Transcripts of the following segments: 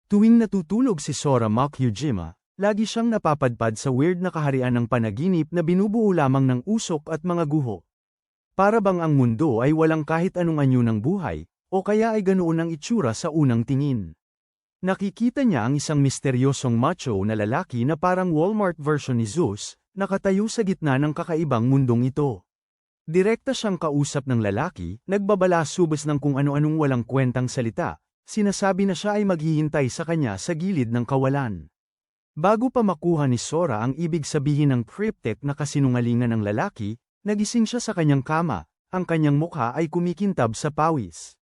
Tuwing natutulog si Sora Makyujima, lagi siyang napapadpad sa weird na kaharian ng panaginip na binubuo lamang ng usok at mga guho. Para bang ang mundo ay walang kahit anong anyo ng buhay, o kaya ay ganoon ang itsura sa unang tingin. Nakikita niya ang isang misteryosong macho na lalaki na parang Walmart version ni Zeus, nakatayo sa gitna ng kakaibang mundong ito. Direkta siyang kausap ng lalaki, nagbabalasubas ng kung ano-anong walang kwentang salita. Sinasabi na siya ay maghihintay sa kanya sa gilid ng kawalan. Bago pa makuha ni Sora ang ibig sabihin ng cryptic na kasinungalingan ng lalaki, nagising siya sa kanyang kama, ang kanyang mukha ay kumikintab sa pawis.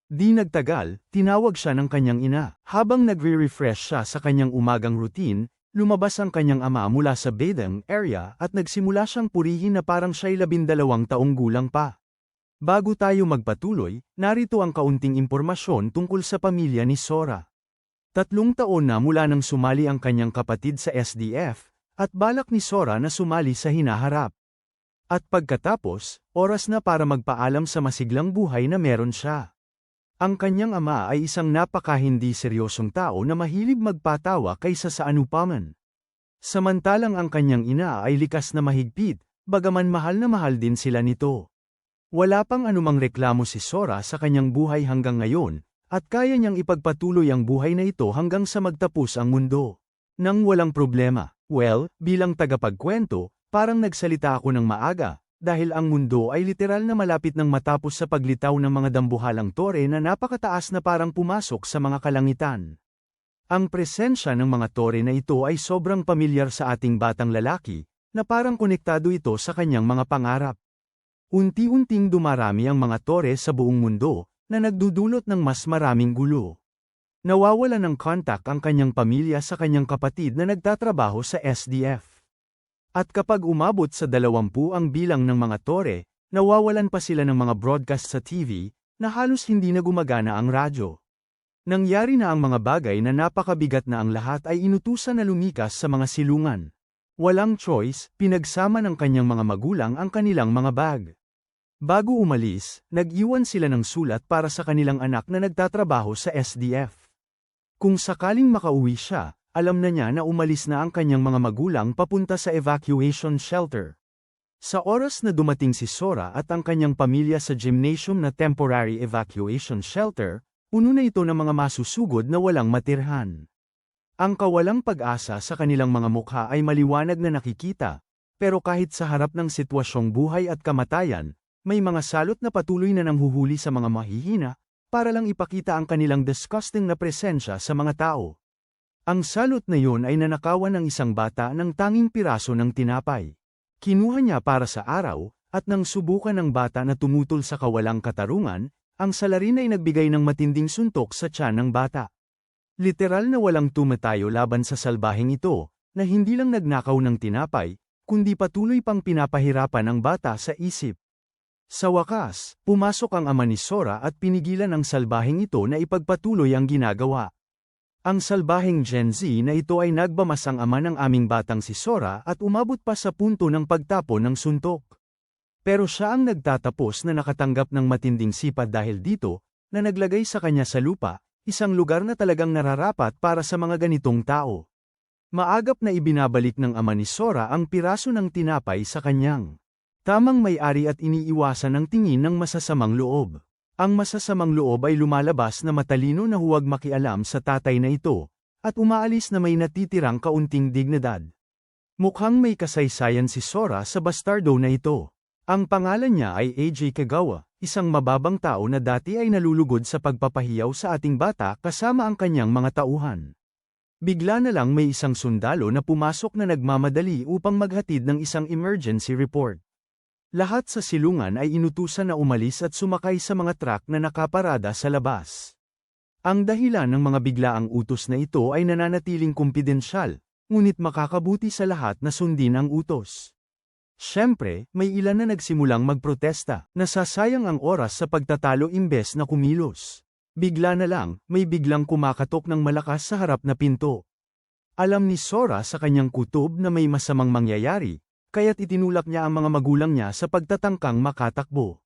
Di nagtagal, tinawag siya ng kanyang ina. Habang nagre-refresh siya sa kanyang umagang routine, lumabas ang kanyang ama mula sa bathing area at nagsimula siyang purihin na parang siya'y 12 taong gulang pa. Bago tayo magpatuloy, narito ang kaunting impormasyon tungkol sa pamilya ni Sora. 3 taon na mula nang sumali ang kanyang kapatid sa SDF, at balak ni Sora na sumali sa hinaharap. At pagkatapos, oras na para magpaalam sa masiglang buhay na meron siya. Ang kanyang ama ay isang napaka-hindi seryosong tao na mahilig magpatawa kaysa sa anupaman. Samantalang ang kanyang ina ay likas na mahigpit, bagaman mahal na mahal din sila nito. Wala pang anumang reklamo si Sora sa kanyang buhay hanggang ngayon, at kaya niyang ipagpatuloy ang buhay na ito hanggang sa magtapos ang mundo. Nang walang problema. Well, bilang tagapagkwento, parang nagsalita ako ng maaga, dahil ang mundo ay literal na malapit ng matapos sa paglitaw ng mga dambuhalang tore na napakataas na parang pumasok sa mga kalangitan. Ang presensya ng mga tore na ito ay sobrang pamilyar sa ating batang lalaki, na parang konektado ito sa kanyang mga pangarap. Unti-unting dumarami ang mga tore sa buong mundo, na nagdudulot ng mas maraming gulo. Nawawala ng kontak ang kanyang pamilya sa kanyang kapatid na nagtatrabaho sa SDF. At kapag umabot sa 20 ang bilang ng mga tore, nawawalan pa sila ng mga broadcast sa TV, na halos hindi na gumagana ang radyo. Nangyari na ang mga bagay na napakabigat na ang lahat ay inutusan na lumikas sa mga silungan. Walang choice, pinagsama ng kanyang mga magulang ang kanilang mga bag. Bago umalis, nag-iwan sila ng sulat para sa kanilang anak na nagtatrabaho sa SDF. Kung sakaling makauwi siya, alam na niya na umalis na ang kanyang mga magulang papunta sa evacuation shelter. Sa oras na dumating si Sora at ang kanyang pamilya sa gymnasium na temporary evacuation shelter, puno na ito ng mga masusugod na walang matirhan. Ang kawalang pag-asa sa kanilang mga mukha ay maliwanag na nakikita, pero kahit sa harap ng sitwasyong buhay at kamatayan, may mga salot na patuloy na nanghuhuli sa mga mahihina, para lang ipakita ang kanilang disgusting na presensya sa mga tao. Ang salot na yun ay nanakawan ng isang bata ng tanging piraso ng tinapay. Kinuha niya para sa araw, at nang subukan ng bata na tumutol sa kawalang katarungan, ang salarin ay nagbigay ng matinding suntok sa tiyan ng bata. Literal na walang tumatayo laban sa salbaheng ito, na hindi lang nagnakaw ng tinapay, kundi patuloy pang pinapahirapan ang bata sa isip. Sa wakas, pumasok ang ama ni Sora at pinigilan ang salbaheng ito na ipagpatuloy ang ginagawa. Ang salbaheng Gen Z na ito ay nagbamas ang ama ng aming batang si Sora at umabot pa sa punto ng pagtapon ng suntok. Pero siya ang nagtatapos na nakatanggap ng matinding sipad dahil dito, na naglagay sa kanya sa lupa, isang lugar na talagang nararapat para sa mga ganitong tao. Maagap na ibinabalik ng ama ni Sora ang piraso ng tinapay sa kanyang tamang may-ari at iniiwasan ang tingin ng masasamang loob. Ang masasamang loob ay lumalabas na matalino na huwag makialam sa tatay na ito, at umaalis na may natitirang kaunting dignidad. Mukhang may kasaysayan si Sora sa bastardo na ito. Ang pangalan niya ay AJ Kagawa, isang mababang tao na dati ay nalulugod sa pagpapahiyaw sa ating bata kasama ang kanyang mga tauhan. Bigla na lang may isang sundalo na pumasok na nagmamadali upang maghatid ng isang emergency report. Lahat sa silungan ay inutusan na umalis at sumakay sa mga truck na nakaparada sa labas. Ang dahilan ng mga biglaang utos na ito ay nananatiling kumpidensyal, ngunit makakabuti sa lahat na sundin ang utos. Siyempre, may ilan na nagsimulang magprotesta, nasasayang ang oras sa pagtatalo imbes na kumilos. Bigla na lang, may biglang kumakatok ng malakas sa harap na pinto. Alam ni Sora sa kanyang kutob na may masamang mangyayari, kaya't itinulak niya ang mga magulang niya sa pagtatangkang makatakbo.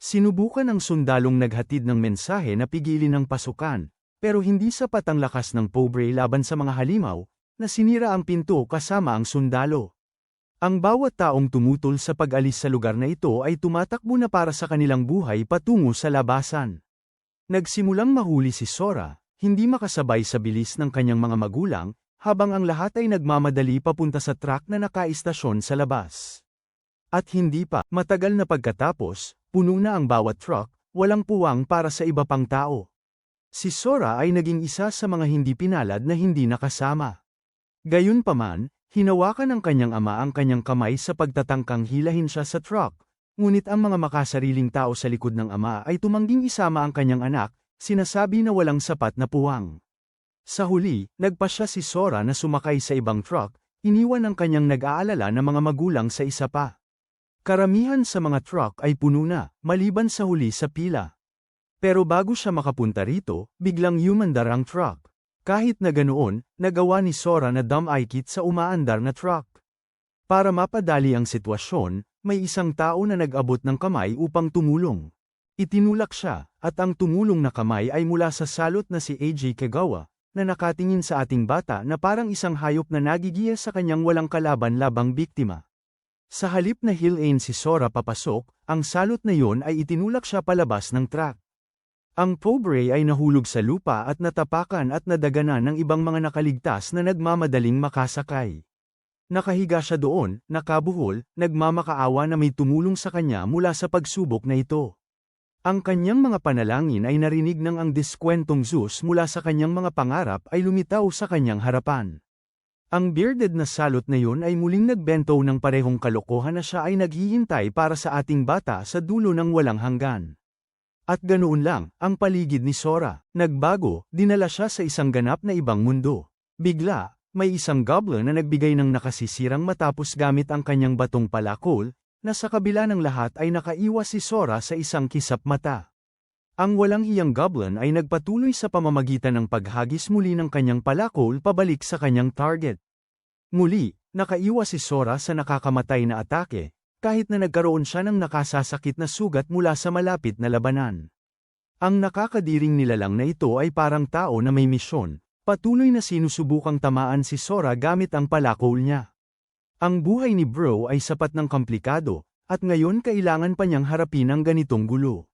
Sinubukan ng sundalong naghatid ng mensahe na pigilin ang pasukan, pero hindi sapat ang lakas ng pobre laban sa mga halimaw, na sinira ang pinto kasama ang sundalo. Ang bawat taong tumutol sa pag-alis sa lugar na ito ay tumatakbo na para sa kanilang buhay patungo sa labasan. Nagsimulang mahuli si Sora, hindi makasabay sa bilis ng kanyang mga magulang, habang ang lahat ay nagmamadali papunta sa truck na nakaistasyon sa labas. At hindi pa matagal na pagkatapos, puno na ang bawat truck, walang puwang para sa iba pang tao. Si Sora ay naging isa sa mga hindi pinalad na hindi nakasama. Gayunpaman, hinawakan ng kanyang ama ang kanyang kamay sa pagtatangkang hilahin siya sa truck, ngunit ang mga makasariling tao sa likod ng ama ay tumangging isama ang kanyang anak, sinasabi na walang sapat na puwang. Sa huli, nagpasya si Sora na sumakay sa ibang truck, iniwan ang kanyang nag-aalala na mga magulang sa isa pa. Karamihan sa mga truck ay puno na, maliban sa huli sa pila. Pero bago siya makapunta rito, biglang umandar ang truck. Kahit na ganoon, nagawa ni Sora na dumikit sa umaandar na truck. Para mapadali ang sitwasyon, may isang tao na nag-abot ng kamay upang tumulong. Itinulak siya, at ang tumulong na kamay ay mula sa salot na si AJ Kagawa, na nakatingin sa ating bata na parang isang hayop na nagigiya sa kanyang walang kalaban-labang biktima. Sa halip na hilain si Sora papasok, ang salot na yon ay itinulak siya palabas ng truck. Ang pobre ay nahulog sa lupa at natapakan at nadaganan ng ibang mga nakaligtas na nagmamadaling makasakay. Nakahiga siya doon, nakabuhol, nagmamakaawa na may tumulong sa kanya mula sa pagsubok na ito. Ang kanyang mga panalangin ay narinig ng ang diskwentong Zeus mula sa kanyang mga pangarap ay lumitaw sa kanyang harapan. Ang bearded na salot na yun ay muling nagbento ng parehong kalokohan na siya ay naghihintay para sa ating bata sa dulo ng walang hanggan. At ganoon lang, ang paligid ni Sora, nagbago, dinala siya sa isang ganap na ibang mundo. Bigla, may isang goblin na nagbigay ng nakasisirang matapos gamit ang kanyang batong palakol, na sa kabila ng lahat ay nakaiwas si Sora sa isang kisap mata. Ang walang hiyang goblin ay nagpatuloy sa pamamagitan ng paghagis muli ng kanyang palakol pabalik sa kanyang target. Muli, nakaiwas si Sora sa nakakamatay na atake, kahit na nagkaroon siya ng nakasasakit na sugat mula sa malapit na labanan. Ang nakakadiring nilalang na ito ay parang tao na may misyon, patuloy na sinusubukang tamaan si Sora gamit ang palakol niya. Ang buhay ni Bro ay sapat ng komplikado, at ngayon kailangan pa niyang harapin ang ganitong gulo.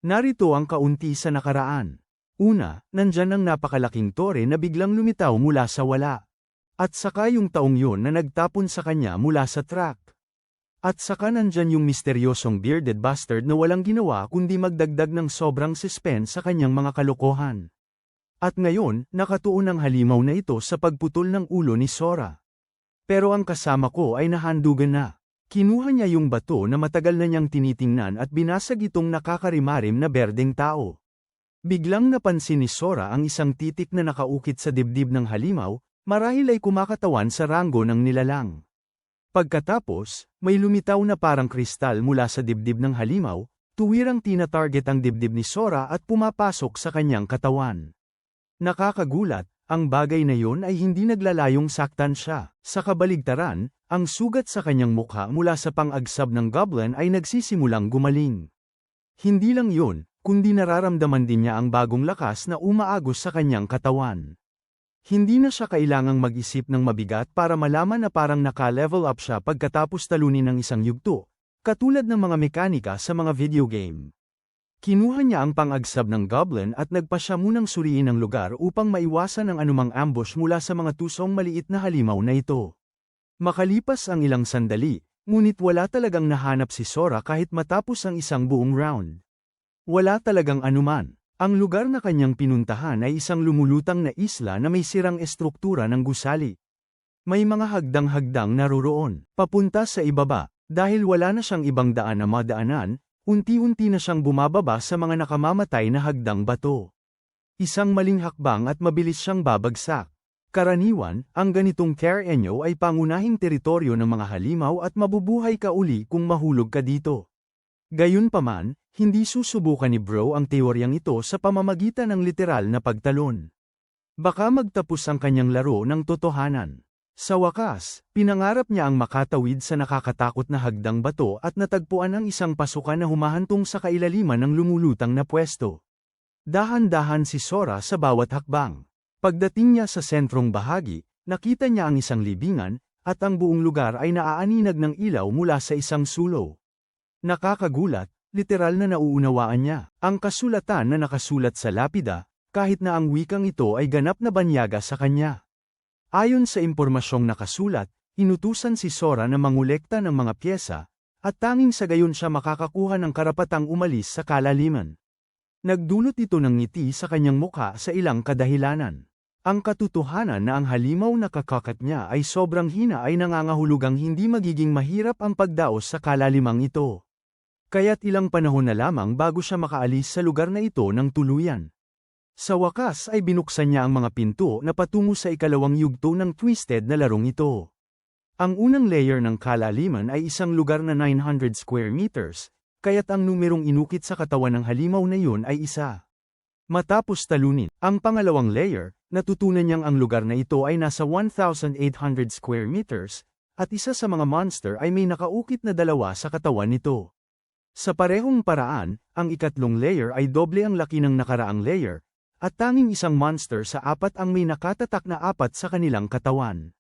Narito ang kaunti sa nakaraan. Una, nandyan ang napakalaking tore na biglang lumitaw mula sa wala. At saka yung taong yun na nagtapon sa kanya mula sa truck. At saka nandyan yung misteryosong bearded bastard na walang ginawa kundi magdagdag ng sobrang suspense sa kanyang mga kalokohan. At ngayon, nakatuon ang halimaw na ito sa pagputol ng ulo ni Sora. Pero ang kasama ko ay nahandugan na. Kinuha niya yung bato na matagal na niyang tinitingnan at binasag itong nakakarimarim na berdeng tao. Biglang napansin ni Sora ang isang titik na nakaukit sa dibdib ng halimaw, marahil ay kumakatawan sa ranggo ng nilalang. Pagkatapos, may lumitaw na parang kristal mula sa dibdib ng halimaw, tuwirang tina-target ang dibdib ni Sora at pumapasok sa kanyang katawan. Nakakagulat, ang bagay na yon ay hindi naglalayong saktan siya. Sa kabaligtaran, ang sugat sa kanyang mukha mula sa pang-agsab ng goblin ay nagsisimulang gumaling. Hindi lang yon, kundi nararamdaman din niya ang bagong lakas na umaagos sa kanyang katawan. Hindi na siya kailangang mag-isip ng mabigat para malaman na parang naka-level up siya pagkatapos talunin ng isang yugto, katulad ng mga mekanika sa mga video game. Kinuha niya ang pang-agsab ng goblin at nagpa siya munang suriin ang lugar upang maiwasan ang anumang ambush mula sa mga tusong maliit na halimaw na ito. Makalipas ang ilang sandali, ngunit wala talagang nahanap si Sora kahit matapos ang isang buong round. Wala talagang anuman. Ang lugar na kanyang pinuntahan ay isang lumulutang na isla na may sirang estruktura ng gusali. May mga hagdang-hagdang naroroon, papunta sa ibaba, dahil wala na siyang ibang daan na madaanan. Unti-unti na siyang bumababa sa mga nakamamatay na hagdang bato. Isang maling hakbang at mabilis siyang babagsak. Karaniwan, ang ganitong terreno ay pangunahing teritoryo ng mga halimaw at mabubuhay ka uli kung mahulog ka dito. Gayunpaman, hindi susubukan ni Bro ang teoryang ito sa pamamagitan ng literal na pagtalon. Baka magtapos ang kanyang laro ng totohanan. Sa wakas, pinangarap niya ang makatawid sa nakakatakot na hagdang bato at natagpuan ang isang pasukan na humahantong sa kailaliman ng lumulutang na pwesto. Dahan-dahan si Sora sa bawat hakbang. Pagdating niya sa sentrong bahagi, nakita niya ang isang libingan, at ang buong lugar ay naaaninag ng ilaw mula sa isang sulok. Nakakagulat, literal na nauunawaan niya ang kasulatan na nakasulat sa lapida, kahit na ang wikang ito ay ganap na banyaga sa kanya. Ayon sa impormasyong nakasulat, inutusan si Sora na mangolekta ng mga pyesa, at tanging sa gayon siya makakakuha ng karapatang umalis sa kalaliman. Nagdulot ito ng ngiti sa kanyang mukha sa ilang kadahilanan. Ang katotohanan na ang halimaw na kakakat niya ay sobrang hina ay nangangahulugang hindi magiging mahirap ang pagdaos sa kalalimang ito. Kaya't ilang panahon na lamang bago siya makaalis sa lugar na ito ng tuluyan. Sa wakas ay binuksan niya ang mga pinto na patungo sa ikalawang yugto ng twisted na larong ito. Ang unang layer ng kalaliman ay isang lugar na 900 square meters, kaya't ang numerong inukit sa katawan ng halimaw na yun ay isa. Matapos talunin ang pangalawang layer, natutunan niyang ang lugar na ito ay nasa 1,800 square meters, at isa sa mga monster ay may nakaukit na dalawa sa katawan nito. Sa parehong paraan, ang ikatlong layer ay doble ang laki ng nakaraang layer, at tanging isang monster sa apat ang may nakatatak na apat sa kanilang katawan.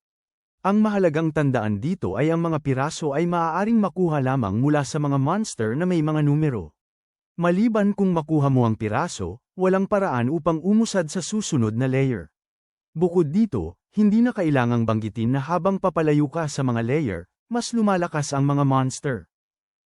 Ang mahalagang tandaan dito ay ang mga piraso ay maaaring makuha lamang mula sa mga monster na may mga numero. Maliban kung makuha mo ang piraso, walang paraan upang umusad sa susunod na layer. Bukod dito, hindi na kailangang banggitin na habang papalayo ka sa mga layer, mas lumalakas ang mga monster.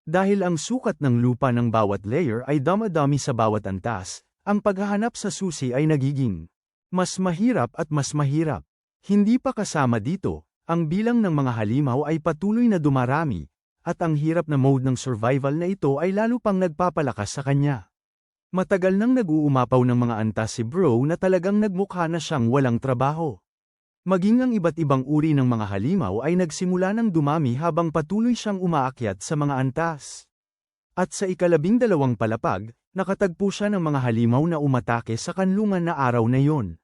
Dahil ang sukat ng lupa ng bawat layer ay damadami sa bawat antas, ang paghahanap sa susi ay nagiging mas mahirap at mas mahirap. Hindi pa kasama dito, ang bilang ng mga halimaw ay patuloy na dumarami, at ang hirap na mode ng survival na ito ay lalo pang nagpapalakas sa kanya. Matagal nang nag-uumapaw ng mga antas si Bro na talagang nagmukha na siyang walang trabaho. Maging ang iba't ibang uri ng mga halimaw ay nagsimula ng dumami habang patuloy siyang umaakyat sa mga antas. At sa ika-12 palapag, nakatagpo siya ng mga halimaw na umatake sa kanlungan na araw na yon.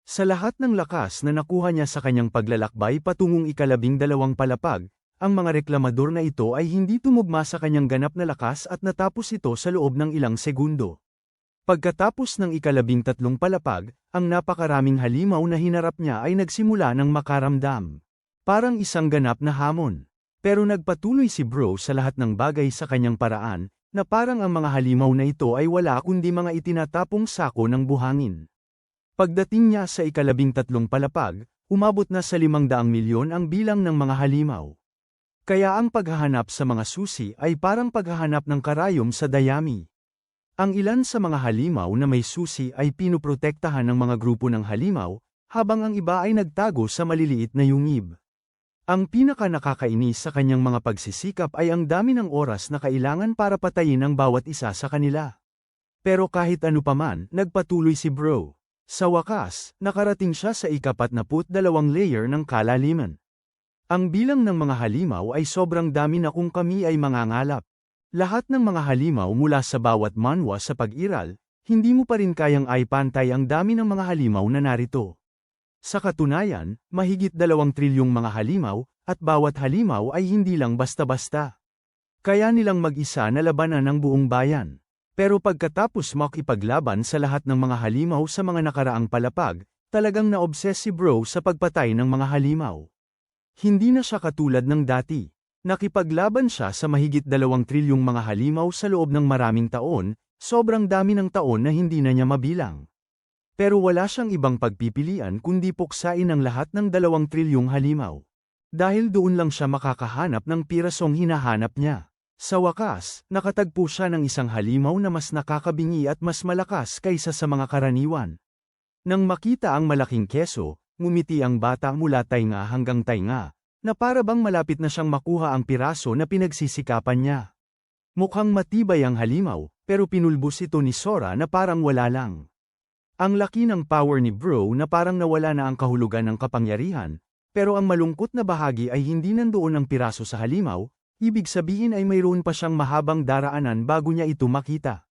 Sa lahat ng lakas na nakuha niya sa kanyang paglalakbay patungong ika-12 palapag, ang mga reklamador na ito ay hindi tumugma sa kanyang ganap na lakas at natapos ito sa loob ng ilang segundo. Pagkatapos ng ika-13 palapag, ang napakaraming halimaw na hinarap niya ay nagsimula ng makaramdam. Parang isang ganap na hamon. Pero nagpatuloy si Bro sa lahat ng bagay sa kanyang paraan, na parang ang mga halimaw na ito ay wala kundi mga itinatapong sako ng buhangin. Pagdating niya sa ika-13 palapag, umabot na sa 500 milyon ang bilang ng mga halimaw. Kaya ang paghahanap sa mga susi ay parang paghahanap ng karayom sa dayami. Ang ilan sa mga halimaw na may susi ay pinoprotektahan ng mga grupo ng halimaw, habang ang iba ay nagtago sa maliliit na yungib. Ang pinaka-nakakainis sa kanyang mga pagsisikap ay ang dami ng oras na kailangan para patayin ang bawat isa sa kanila. Pero kahit ano paman, nagpatuloy si Bro. Sa wakas, nakarating siya sa ika-42 layer ng kalaliman. Ang bilang ng mga halimaw ay sobrang dami na kung kami ay mangangalap. Lahat ng mga halimaw mula sa bawat manwa sa pag-iral, hindi mo pa rin kayang aipantay ang dami ng mga halimaw na narito. Sa katunayan, mahigit 2 trilyong mga halimaw, at bawat halimaw ay hindi lang basta-basta. Kaya nilang mag-isa na labanan ang buong bayan. Pero pagkatapos makipaglaban sa lahat ng mga halimaw sa mga nakaraang palapag, talagang na-obsess si Bro sa pagpatay ng mga halimaw. Hindi na siya katulad ng dati. Nakipaglaban siya sa mahigit 2 trilyong mga halimaw sa loob ng maraming taon, sobrang dami ng taon na hindi na niya mabilang. Pero wala siyang ibang pagpipilian kundi puksain ang lahat ng 2 trilyong halimaw. Dahil doon lang siya makakahanap ng pirasong hinahanap niya. Sa wakas, nakatagpo siya ng isang halimaw na mas nakakabingi at mas malakas kaysa sa mga karaniwan. Nang makita ang malaking keso, ngumiti ang bata mula tainga hanggang tainga, na para bang malapit na siyang makuha ang piraso na pinagsisikapan niya. Mukhang matibay ang halimaw, pero pinulbos ito ni Sora na parang wala lang. Ang laki ng power ni Bro na parang nawala na ang kahulugan ng kapangyarihan, pero ang malungkot na bahagi ay hindi nandoon ang piraso sa halimaw. Ibig sabihin ay mayroon pa siyang mahabang daraanan bago niya ito makita.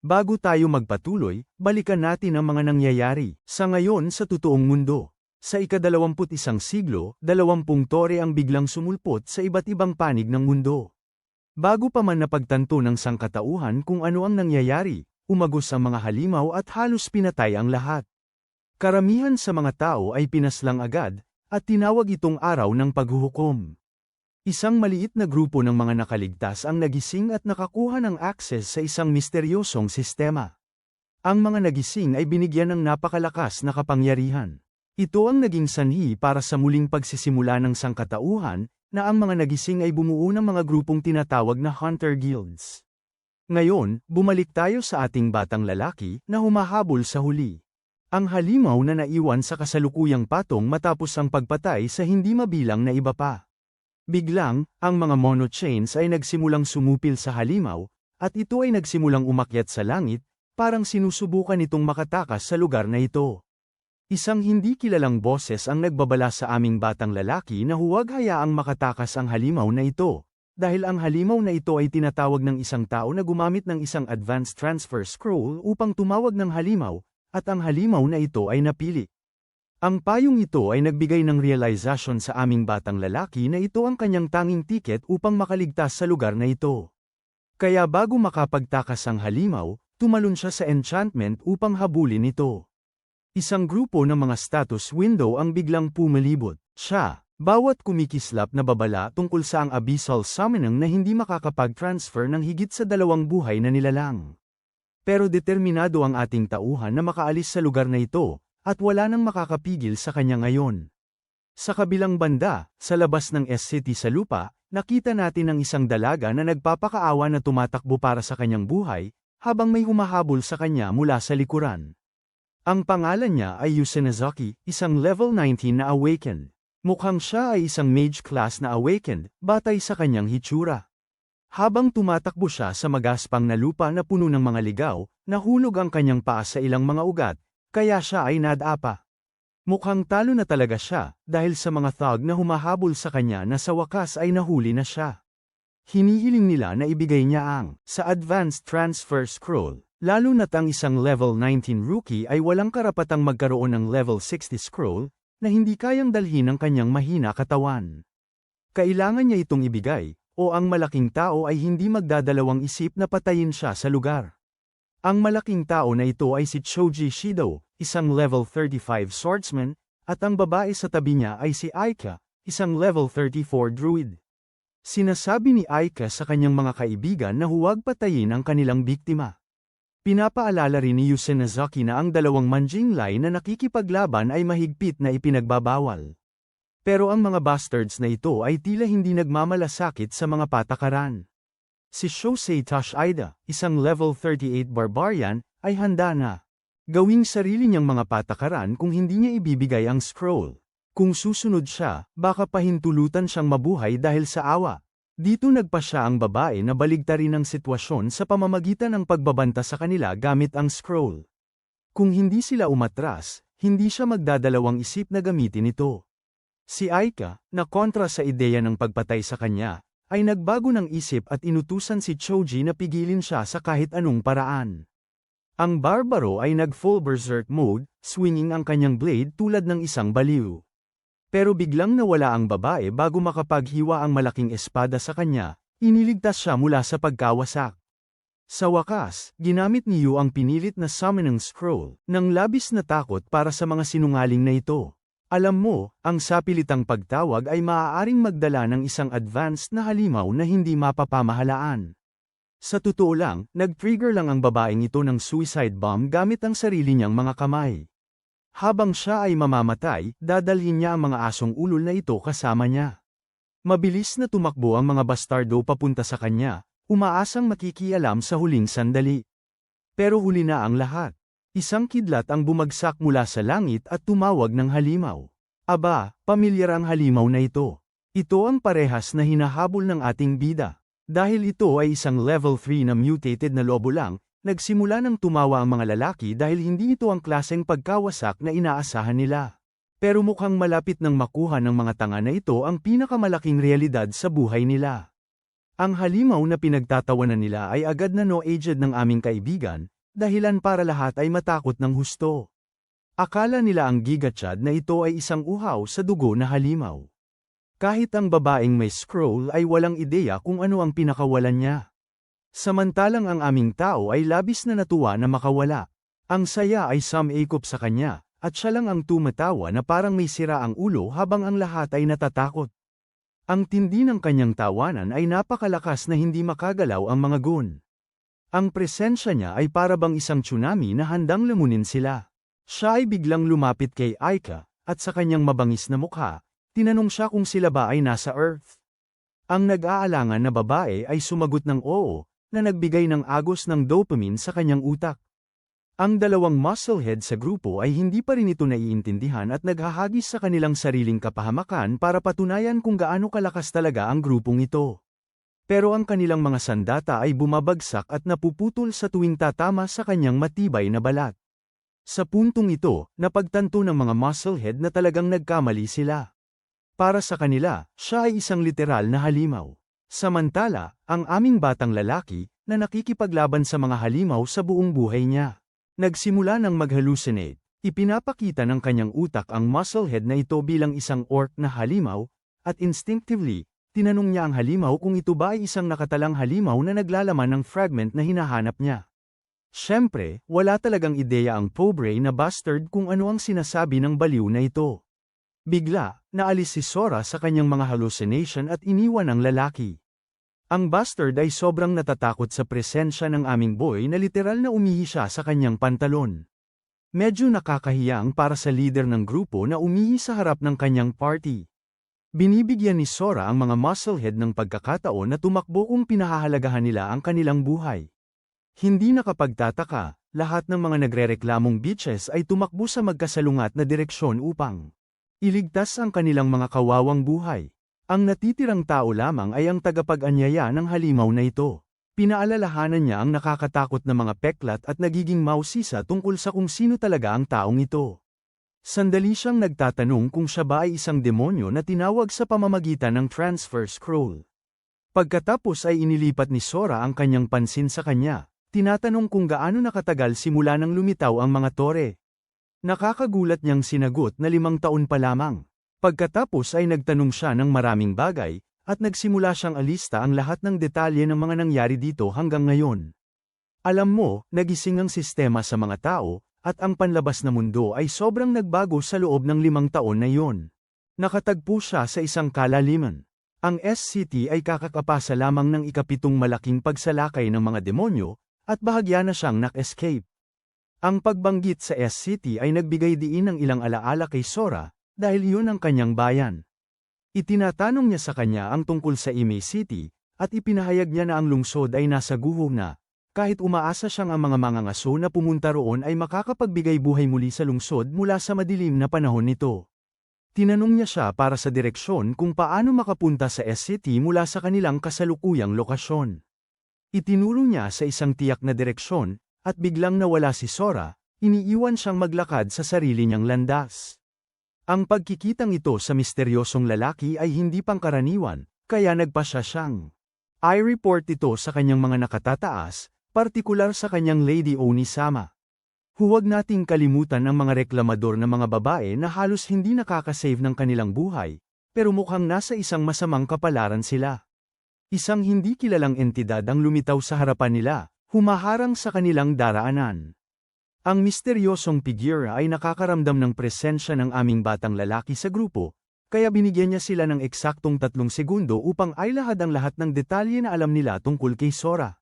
Bago tayo magpatuloy, balikan natin ang mga nangyayari sa ngayon sa totoong mundo. Sa ika-21 siglo, 20 tore ang biglang sumulpot sa iba't ibang panig ng mundo. Bago pa man napagtanto ng sangkatauhan kung ano ang nangyayari, umagos ang mga halimaw at halos pinatay ang lahat. Karamihan sa mga tao ay pinaslang agad, at tinawag itong araw ng paghuhukom. Isang maliit na grupo ng mga nakaligtas ang nagising at nakakuha ng access sa isang misteryosong sistema. Ang mga nagising ay binigyan ng napakalakas na kapangyarihan. Ito ang naging sanhi para sa muling pagsisimula ng sangkatauhan, na ang mga nagising ay bumuo ng mga grupong tinatawag na Hunter Guilds. Ngayon, bumalik tayo sa ating batang lalaki na humahabol sa huli. Ang halimaw na naiwan sa kasalukuyang patong matapos ang pagpatay sa hindi mabilang na iba pa. Biglang, ang mga monochains ay nagsimulang sumupil sa halimaw, at ito ay nagsimulang umakyat sa langit, parang sinusubukan itong makatakas sa lugar na ito. Isang hindi kilalang boses ang nagbabala sa aming batang lalaki na huwag hayaang makatakas ang halimaw na ito, dahil ang halimaw na ito ay tinatawag ng isang tao na gumamit ng isang advanced transfer scroll upang tumawag ng halimaw, at ang halimaw na ito ay napili. Ang payong ito ay nagbigay ng realization sa aming batang lalaki na ito ang kanyang tanging tiket upang makaligtas sa lugar na ito. Kaya bago makapagtakas ang halimaw, tumalon siya sa enchantment upang habulin ito. Isang grupo ng mga status window ang biglang pumalibot. Siya, bawat kumikislap na babala tungkol sa ang abyssal summoning na hindi makakapag-transfer ng higit sa 2 buhay na nilalang. Pero determinado ang ating tauhan na makaalis sa lugar na ito, at wala nang makakapigil sa kanya ngayon. Sa kabilang banda, sa labas ng S-City sa lupa, nakita natin ang isang dalaga na nagpapakaawa na tumatakbo para sa kanyang buhay, habang may humahabol sa kanya mula sa likuran. Ang pangalan niya ay Yusenazaki, isang level 19 na awakened. Mukhang siya ay isang mage class na awakened, batay sa kanyang hitsura. Habang tumatakbo siya sa magaspang na lupa na puno ng mga ligaw, nahulog ang kanyang paa sa ilang mga ugat, kaya siya ay nadapa. Mukhang talo na talaga siya, dahil sa mga thug na humahabol sa kanya na sa wakas ay nahuli na siya. Hinihiling nila na ibigay niya ang sa Advanced Transfer Scroll. Lalo na't ang isang level 19 rookie ay walang karapatang magkaroon ng level 60 scroll, na hindi kayang dalhin ng kanyang mahina katawan. Kailangan niya itong ibigay, o ang malaking tao ay hindi magdadalawang isip na patayin siya sa lugar. Ang malaking tao na ito ay si Choji Shido, isang level 35 swordsman, at ang babae sa tabi niya ay si Aika, isang level 34 druid. Sinasabi ni Aika sa kanyang mga kaibigan na huwag patayin ang kanilang biktima. Pinapaalala rin ni Yusenazaki na ang 2 manjinglay na nakikipaglaban ay mahigpit na ipinagbabawal. Pero ang mga bastards na ito ay tila hindi nagmamalasakit sa mga patakaran. Si Shosei Tashida, isang level 38 barbarian, ay handa na gawing sarili niyang mga patakaran kung hindi niya ibibigay ang scroll. Kung susunod siya, baka pahintulutan siyang mabuhay dahil sa awa. Dito nagpa siya ang babae na baligtarin ang sitwasyon sa pamamagitan ng pagbabanta sa kanila gamit ang scroll. Kung hindi sila umatras, hindi siya magdadalawang isip na gamitin ito. Si Aika, na kontra sa ideya ng pagpatay sa kanya, ay nagbago ng isip at inutusan si Choji na pigilin siya sa kahit anong paraan. Ang barbaro ay nag-full berserk mode, swinging ang kanyang blade tulad ng isang baliw. Pero biglang nawala ang babae bago makapaghiwa ang malaking espada sa kanya, iniligtas siya mula sa pagkawasak. Sa wakas, ginamit ni Yu ang pinilit na summoning scroll, ng labis na takot para sa mga sinungaling na ito. Alam mo, ang sapilitang pagtawag ay maaaring magdala ng isang advanced na halimaw na hindi mapapamahalaan. Sa totoo lang, nag-trigger lang ang babaeng ito ng suicide bomb gamit ang sarili niyang mga kamay. Habang siya ay mamamatay, dadalhin niya ang mga asong ulol na ito kasama niya. Mabilis na tumakbo ang mga bastardo papunta sa kanya, umaasang makikialam sa huling sandali. Pero huli na ang lahat. Isang kidlat ang bumagsak mula sa langit at tumawag ng halimaw. Aba, pamilyar ang halimaw na ito. Ito ang parehas na hinahabol ng ating bida. Dahil ito ay isang level 3 na mutated na lobo lang, nagsimula ng tumawa ang mga lalaki dahil hindi ito ang klaseng pagkawasak na inaasahan nila. Pero mukhang malapit nang makuha ng mga tanga na ito ang pinakamalaking realidad sa buhay nila. Ang halimaw na pinagtatawanan nila ay agad na no-aged ng aming kaibigan, dahilan para lahat ay matakot ng husto. Akala nila ang gigachad na ito ay isang uhaw sa dugo na halimaw. Kahit ang babaeng may scroll ay walang ideya kung ano ang pinakawalan niya. Samantalang ang aming tao ay labis na natuwa na makawala. Ang saya ay sumakop sa kanya, at siya lang ang tumatawa na parang may sira ang ulo habang ang lahat ay natatakot. Ang tindi ng kanyang tawanan ay napakalakas na hindi makagalaw ang mga gun. Ang presensya niya ay para bang isang tsunami na handang lamunin sila. Siya ay biglang lumapit kay Aika, at sa kanyang mabangis na mukha, tinanong siya kung sila ba ay nasa Earth. Ang nag-aalangan na babae ay sumagot ng oo, na nagbigay ng agos ng dopamine sa kanyang utak. Ang dalawang musclehead sa grupo ay hindi pa rin ito naiintindihan at naghahagis sa kanilang sariling kapahamakan para patunayan kung gaano kalakas talaga ang grupong ito. Pero ang kanilang mga sandata ay bumabagsak at napuputol sa tuwing tatama sa kanyang matibay na balat. Sa puntong ito, napagtanto ng mga musclehead na talagang nagkamali sila. Para sa kanila, siya ay isang literal na halimaw. Samantala, ang aming batang lalaki, na nakikipaglaban sa mga halimaw sa buong buhay niya. Nagsimula ng mag-hallucinate. Ipinapakita ng kanyang utak ang musclehead na ito bilang isang orc na halimaw, at instinctively, tinanong niya ang halimaw kung ito ba ay isang nakatalang halimaw na naglalaman ng fragment na hinahanap niya. Siyempre, wala talagang ideya ang pobre na bastard kung ano ang sinasabi ng baliw na ito. Bigla, naalis si Sora sa kanyang mga hallucination at iniwan ang lalaki. Ang bastard ay sobrang natatakot sa presensya ng aming boy na literal na umihi siya sa kanyang pantalon. Medyo nakakahiyang para sa leader ng grupo na umihi sa harap ng kanyang party. Binibigyan ni Sora ang mga musclehead ng pagkakataon na tumakbo kung pinahahalagahan nila ang kanilang buhay. Hindi nakapagtataka, lahat ng mga nagrereklamong bitches ay tumakbo sa magkasalungat na direksyon upang iligtas ang kanilang mga kawawang buhay. Ang natitirang tao lamang ay ang tagapag-anyaya ng halimaw na ito. Pinaalalahanan niya ang nakakatakot na mga peklat at nagiging mausisa tungkol sa kung sino talaga ang taong ito. Sandali siyang nagtatanong kung siya ba ay isang demonyo na tinawag sa pamamagitan ng transfer scroll. Pagkatapos ay inilipat ni Sora ang kanyang pansin sa kanya, tinatanong kung gaano nakatagal simula nang lumitaw ang mga tore. Nakakagulat niyang sinagot na 5 taon pa lamang. Pagkatapos ay nagtanong siya ng maraming bagay, at nagsimula siyang alista ang lahat ng detalye ng mga nangyari dito hanggang ngayon. Alam mo, nagising ang sistema sa mga tao, at ang panlabas na mundo ay sobrang nagbago sa loob ng 5 taon na iyon. Nakatagpo siya sa isang kalaliman. Ang SCT ay kakakapasa lamang ng ikapitong malaking pagsalakay ng mga demonyo, at bahagya na siyang nak-escape. Ang pagbanggit sa SCT ay nagbigay diin ng ilang alaala kay Sora, dahil iyon ang kanyang bayan. Itinatanong niya sa kanya ang tungkol sa Imei City, at ipinahayag niya na ang lungsod ay nasa guho na, kahit umaasa siyang ang mga mangangaso na pumunta roon ay makakapagbigay buhay muli sa lungsod mula sa madilim na panahon nito. Tinanong niya siya para sa direksyon kung paano makapunta sa SCT mula sa kanilang kasalukuyang lokasyon. Itinuro niya sa isang tiyak na direksyon, at biglang nawala si Sora, iniiwan siyang maglakad sa sarili niyang landas. Ang pagkikitang ito sa misteryosong lalaki ay hindi pangkaraniwan, kaya nagpasya siyang i-report ito sa kanyang mga nakatataas, partikular sa kanyang Lady Oni-sama. Huwag nating kalimutan ang mga reklamador na mga babae na halos hindi nakakasave ng kanilang buhay, pero mukhang nasa isang masamang kapalaran sila. Isang hindi kilalang entidad ang lumitaw sa harapan nila, humaharang sa kanilang daraanan. Ang misteryosong figura ay nakakaramdam ng presensya ng aming batang lalaki sa grupo, kaya binigyan niya sila ng eksaktong 3 segundo upang ailahad ang lahat ng detalye na alam nila tungkol kay Sora.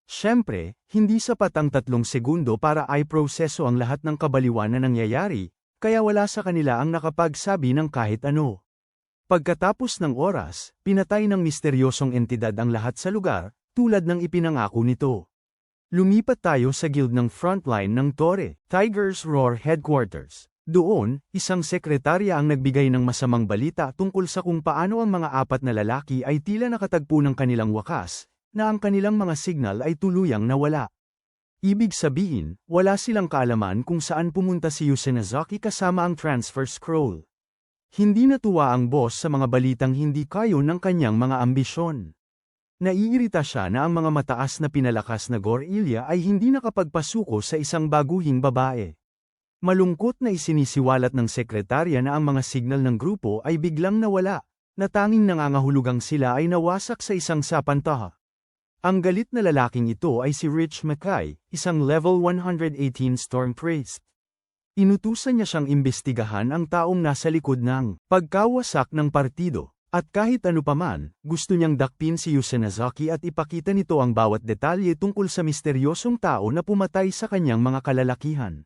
Siyempre, hindi sapat ang 3 segundo para i-proseso ang lahat ng kabaliwan na nangyayari, kaya wala sa kanila ang nakapagsabi ng kahit ano. Pagkatapos ng oras, pinatay ng misteryosong entidad ang lahat sa lugar, tulad ng ipinangako nito. Lumipat tayo sa guild ng frontline ng Tore, Tiger's Roar Headquarters. Doon, isang sekretarya ang nagbigay ng masamang balita tungkol sa kung paano ang mga 4 na lalaki ay tila nakatagpo ng kanilang wakas, na ang kanilang mga signal ay tuluyang nawala. Ibig sabihin, wala silang kaalaman kung saan pumunta si Yusenazaki kasama ang transfer scroll. Hindi natuwa ang boss sa mga balitang hindi kayo ng kanyang mga ambisyon. Naiirita siya na ang mga mataas na pinalakas na gorilla ay hindi nakapagpasuko sa isang baguhing babae. Malungkot na isinisiwalat ng sekretarya na ang mga signal ng grupo ay biglang nawala, na tanging nangangahulugang sila ay nawasak sa isang sapantaha. Ang galit na lalaking ito ay si Rich Mackay, isang level 118 Storm Priest. Inutusan niya siyang imbestigahan ang taong nasa likod ng pagkawasak ng partido. At kahit ano paman, gusto niyang dakpin si Yusenazaki at ipakita nito ang bawat detalye tungkol sa misteryosong tao na pumatay sa kanyang mga kalalakihan.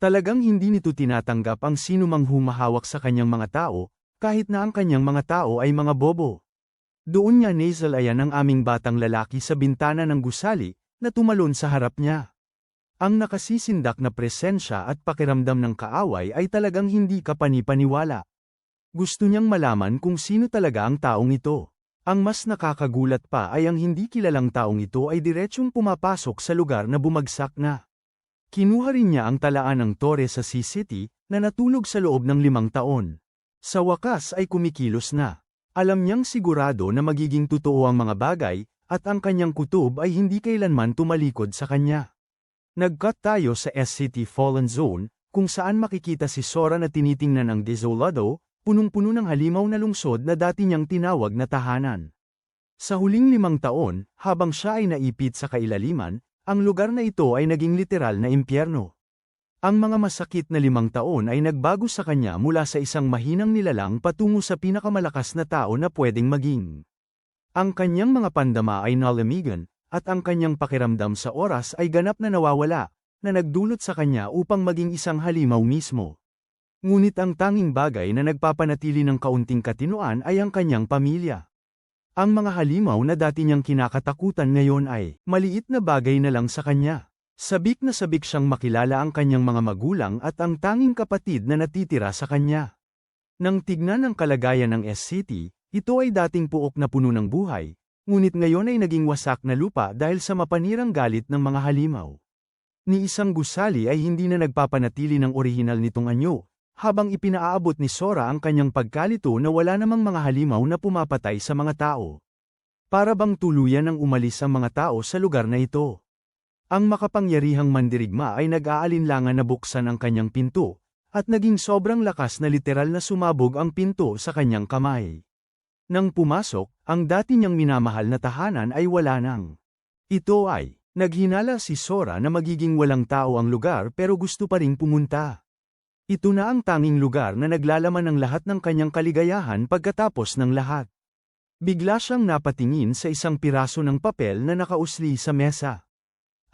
Talagang hindi nito tinatanggap ang sinumang humahawak sa kanyang mga tao, kahit na ang kanyang mga tao ay mga bobo. Doon niya nasalayan ang aming batang lalaki sa bintana ng gusali, na tumalon sa harap niya. Ang nakasisindak na presensya at pakiramdam ng kaaway ay talagang hindi kapani-paniwala. Gusto niyang malaman kung sino talaga ang taong ito. Ang mas nakakagulat pa ay ang hindi kilalang taong ito ay diretsyong pumapasok sa lugar na bumagsak na. Kinuha rin niya ang talaan ng tore sa C-City, na natulog sa loob ng 5 taon. Sa wakas ay kumikilos na. Alam niyang sigurado na magiging totoo ang mga bagay, at ang kanyang kutob ay hindi kailanman tumalikod sa kanya. Nag-cut tayo sa SCT Fallen Zone, kung saan makikita si Sora na tinitingnan ang Desolado, punong-puno ng halimaw na lungsod na dati niyang tinawag na tahanan. Sa huling 5 taon, habang siya ay naipit sa kailaliman, ang lugar na ito ay naging literal na impyerno. Ang mga masakit na 5 taon ay nagbago sa kanya mula sa isang mahinang nilalang patungo sa pinakamalakas na tao na pwedeng maging. Ang kanyang mga pandama ay nalamigan, at ang kanyang pakiramdam sa oras ay ganap na nawawala, na nagdulot sa kanya upang maging isang halimaw mismo. Ngunit ang tanging bagay na nagpapanatili ng kaunting katinoan ay ang kanyang pamilya. Ang mga halimaw na dati niyang kinakatakutan ngayon ay maliit na bagay na lang sa kanya. Sabik na sabik siyang makilala ang kanyang mga magulang at ang tanging kapatid na natitira sa kanya. Nang tignan ang kalagayan ng SCT, ito ay dating puok na puno ng buhay, ngunit ngayon ay naging wasak na lupa dahil sa mapanirang galit ng mga halimaw. Ni isang gusali ay hindi na nagpapanatili ng orihinal nitong anyo, habang ipinaaabot ni Sora ang kanyang pagkalito na wala namang mga halimaw na pumapatay sa mga tao. Para bang tuluyan ang umalis ang mga tao sa lugar na ito. Ang makapangyarihang mandirigma ay nag-aalinlangan na buksan ang kanyang pinto, at naging sobrang lakas na literal na sumabog ang pinto sa kanyang kamay. Nang pumasok, ang dati niyang minamahal na tahanan ay wala nang. Ito ay, naghinala si Sora na magiging walang tao ang lugar pero gusto pa ring pumunta. Ito na ang tanging lugar na naglalaman ng lahat ng kanyang kaligayahan pagkatapos ng lahat. Bigla siyang napatingin sa isang piraso ng papel na nakausli sa mesa.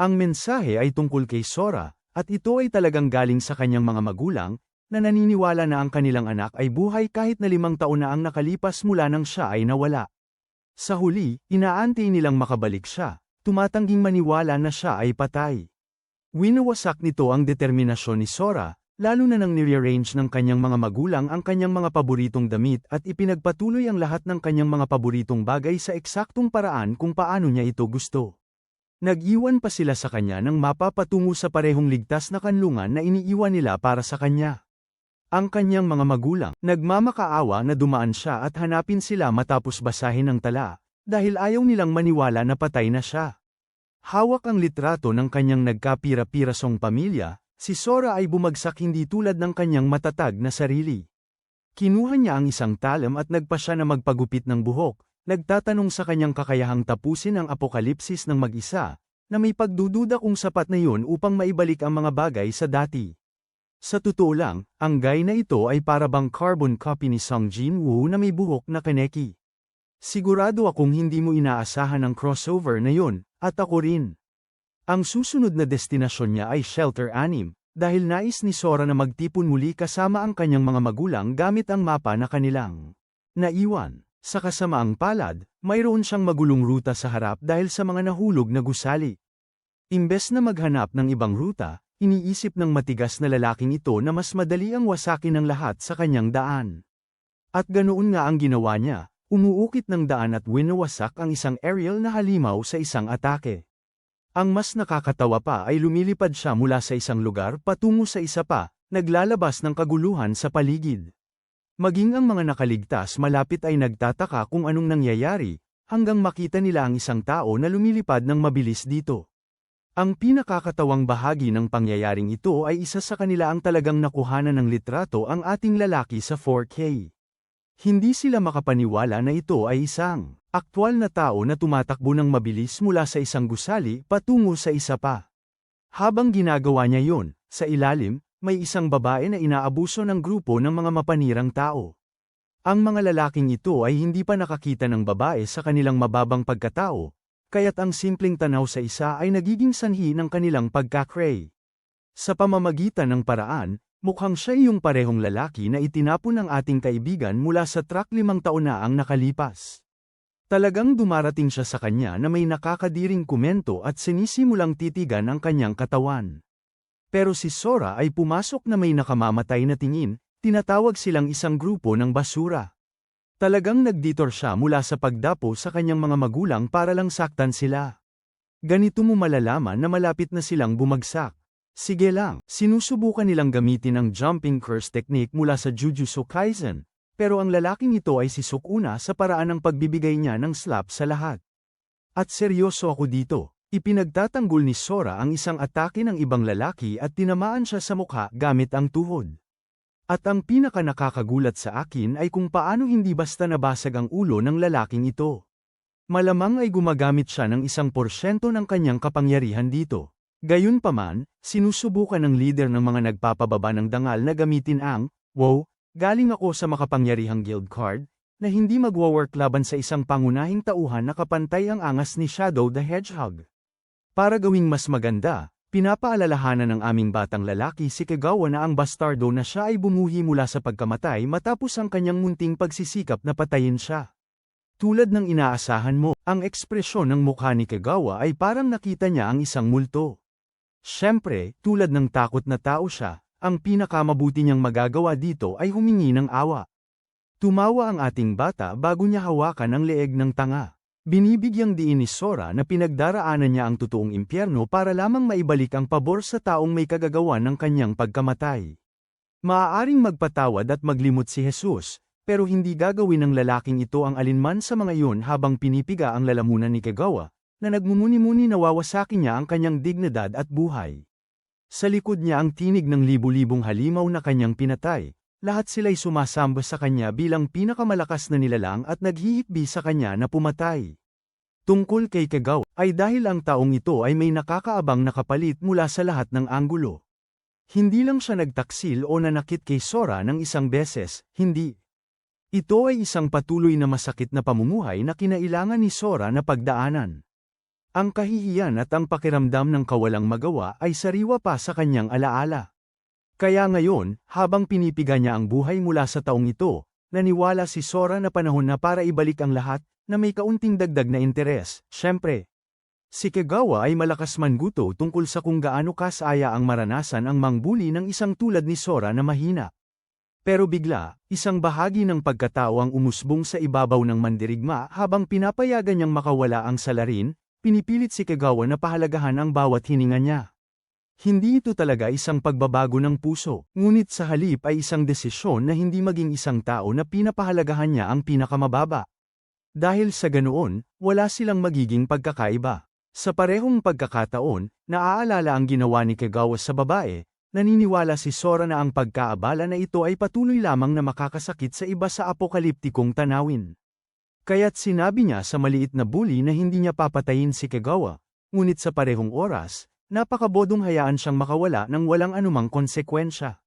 Ang mensahe ay tungkol kay Sora, at ito ay talagang galing sa kanyang mga magulang, na naniniwala na ang kanilang anak ay buhay kahit na 5 taon na ang nakalipas mula nang siya ay nawala. Sa huli, inaantay nilang makabalik siya, tumatangging maniwala na siya ay patay. Winawasak nito ang determinasyon ni Sora, lalo na nang nirearrange ng kanyang mga magulang ang kanyang mga paboritong damit at ipinagpatuloy ang lahat ng kanyang mga paboritong bagay sa eksaktong paraan kung paano niya ito gusto. Nag-iwan pa sila sa kanya ng mapa patungo sa parehong ligtas na kanlungan na iniiwan nila para sa kanya. Ang kanyang mga magulang, nagmamakaawa na dumaan siya at hanapin sila matapos basahin ang tala, dahil ayaw nilang maniwala na patay na siya. Hawak ang litrato ng kanyang nagkapira-pirasong pamilya, si Sora ay bumagsak hindi tulad ng kanyang matatag na sarili. Kinuha niya ang isang talam at nagpa siya na magpagupit ng buhok, nagtatanong sa kanyang kakayahang tapusin ang apokalipsis ng mag-isa, na may pagdududa kung sapat na yun upang maibalik ang mga bagay sa dati. Sa totoo lang, ang guy na ito ay para bang carbon copy ni Sung Jin-woo na may buhok na kaneki. Sigurado akong hindi mo inaasahan ang crossover na yun, at ako rin. Ang susunod na destinasyon niya ay Shelter 6, dahil nais ni Sora na magtipon muli kasama ang kanyang mga magulang gamit ang mapa na kanilang naiwan. Sa kasamaang palad, mayroon siyang magulong ruta sa harap dahil sa mga nahulog na gusali. Imbes na maghanap ng ibang ruta, iniisip ng matigas na lalaking ito na mas madali ang wasakin ng lahat sa kanyang daan. At ganoon nga ang ginawa niya, umuukit ng daan at winawasak ang isang aerial na halimaw sa isang atake. Ang mas nakakatawa pa ay lumilipad siya mula sa isang lugar patungo sa isa pa, naglalabas ng kaguluhan sa paligid. Maging ang mga nakaligtas malapit ay nagtataka kung anong nangyayari, hanggang makita nila ang isang tao na lumilipad ng mabilis dito. Ang pinakakatawang bahagi ng pangyayaring ito ay isa sa kanila ang talagang nakuhanan ng litrato ang ating lalaki sa 4K. Hindi sila makapaniwala na ito ay isang Aktwal na tao na tumatakbo ng mabilis mula sa isang gusali patungo sa isa pa. Habang ginagawa niya yon, sa ilalim, may isang babae na inaabuso ng grupo ng mga mapanirang tao. Ang mga lalaking ito ay hindi pa nakakita ng babae sa kanilang mababang pagkatao, kaya't ang simpleng tanaw sa isa ay nagiging sanhi ng kanilang pagkakray. Sa pamamagitan ng paraan, mukhang siya yung parehong lalaki na itinapon ng ating kaibigan mula sa truck 5 taon na ang nakalipas. Talagang dumarating siya sa kanya na may nakakadiring komento at sinisimulang titigan ang kanyang katawan. Pero si Sora ay pumasok na may nakamamatay na tingin, tinatawag silang isang grupo ng basura. Talagang nagditor siya mula sa pagdapo sa kanyang mga magulang para lang saktan sila. Ganito mo malalaman na malapit na silang bumagsak. Sige lang, sinusubukan nilang gamitin ang jumping curse technique mula sa Jujutsu Kaisen. Pero ang lalaking ito ay si Sukuna sa paraan ng pagbibigay niya ng slap sa lahat. At seryoso ako dito, ipinagtatanggol ni Sora ang isang atake ng ibang lalaki at tinamaan siya sa mukha gamit ang tuhod. At ang pinaka nakakagulat sa akin ay kung paano hindi basta nabasag ang ulo ng lalaking ito. Malamang ay gumagamit siya ng 1% ng kanyang kapangyarihan dito. Gayunpaman, sinusubukan ng leader ng mga nagpapababa ng dangal na gamitin ang, wow, galing ako sa makapangyarihang guild card, na hindi magwo-work laban sa isang pangunahing tauhan na kapantay ang angas ni Shadow the Hedgehog. Para gawing mas maganda, pinapaalalahanan ng aming batang lalaki si Kagawa na ang bastardo na siya ay bumuhi mula sa pagkamatay matapos ang kanyang munting pagsisikap na patayin siya. Tulad ng inaasahan mo, ang ekspresyon ng mukha ni Kagawa ay parang nakita niya ang isang multo. Siyempre, tulad ng takot na tao siya, ang pinakamabuti niyang magagawa dito ay humingi ng awa. Tumawa ang ating bata bago niya hawakan ang leeg ng tanga. Binibigyang diin ni Sora na pinagdaraanan niya ang totoong impyerno para lamang maibalik ang pabor sa taong may kagagawan ng kanyang pagkamatay. Maaaring magpatawad at maglimot si Jesus, pero hindi gagawin ng lalaking ito ang alinman sa mga iyon habang pinipiga ang lalamunan ni Kagawa, na nagmumuni-muni na wawasakin niya ang kanyang dignidad at buhay. Sa likod niya ang tinig ng libu-libong halimaw na kanyang pinatay, lahat sila'y sumasamba sa kanya bilang pinakamalakas na nilalang at naghihikbi sa kanya na pumatay. Tungkol kay Kagawa, ay dahil ang taong ito ay may nakakaabang na kapalit mula sa lahat ng anggulo. Hindi lang siya nagtaksil o nanakit kay Sora ng isang beses, hindi. Ito ay isang patuloy na masakit na pamumuhay na kinailangan ni Sora na pagdaanan. Ang kahihiyan at ang pakiramdam ng kawalang magawa ay sariwa pa sa kanyang alaala. Kaya ngayon, habang pinipiga niya ang buhay mula sa taong ito, naniwala si Sora na panahon na para ibalik ang lahat, na may kaunting dagdag na interes. Siyempre, si Kagawa ay malakas manguto tungkol sa kung gaano kasaya ang maranasan ang mangbuli ng isang tulad ni Sora na mahina. Pero bigla, isang bahagi ng pagkatao ang umusbong sa ibabaw ng mandirigma habang pinapayagan niyang makawala ang salarin. Pinipilit si Kagawa na pahalagahan ang bawat hininga niya. Hindi ito talaga isang pagbabago ng puso, ngunit sa halip ay isang desisyon na hindi maging isang tao na pinapahalagahan niya ang pinakamababa. Dahil sa ganoon, wala silang magiging pagkakaiba. Sa parehong pagkakataon, naaalala ang ginawa ni Kagawa sa babae, naniniwala si Sora na ang pagkaabala na ito ay patuloy lamang na makakasakit sa iba sa apokaliptikong tanawin. Kaya't sinabi niya sa maliit na bully na hindi niya papatayin si Kagawa, ngunit sa parehong oras, napakabodong hayaan siyang makawala ng walang anumang konsekwensya.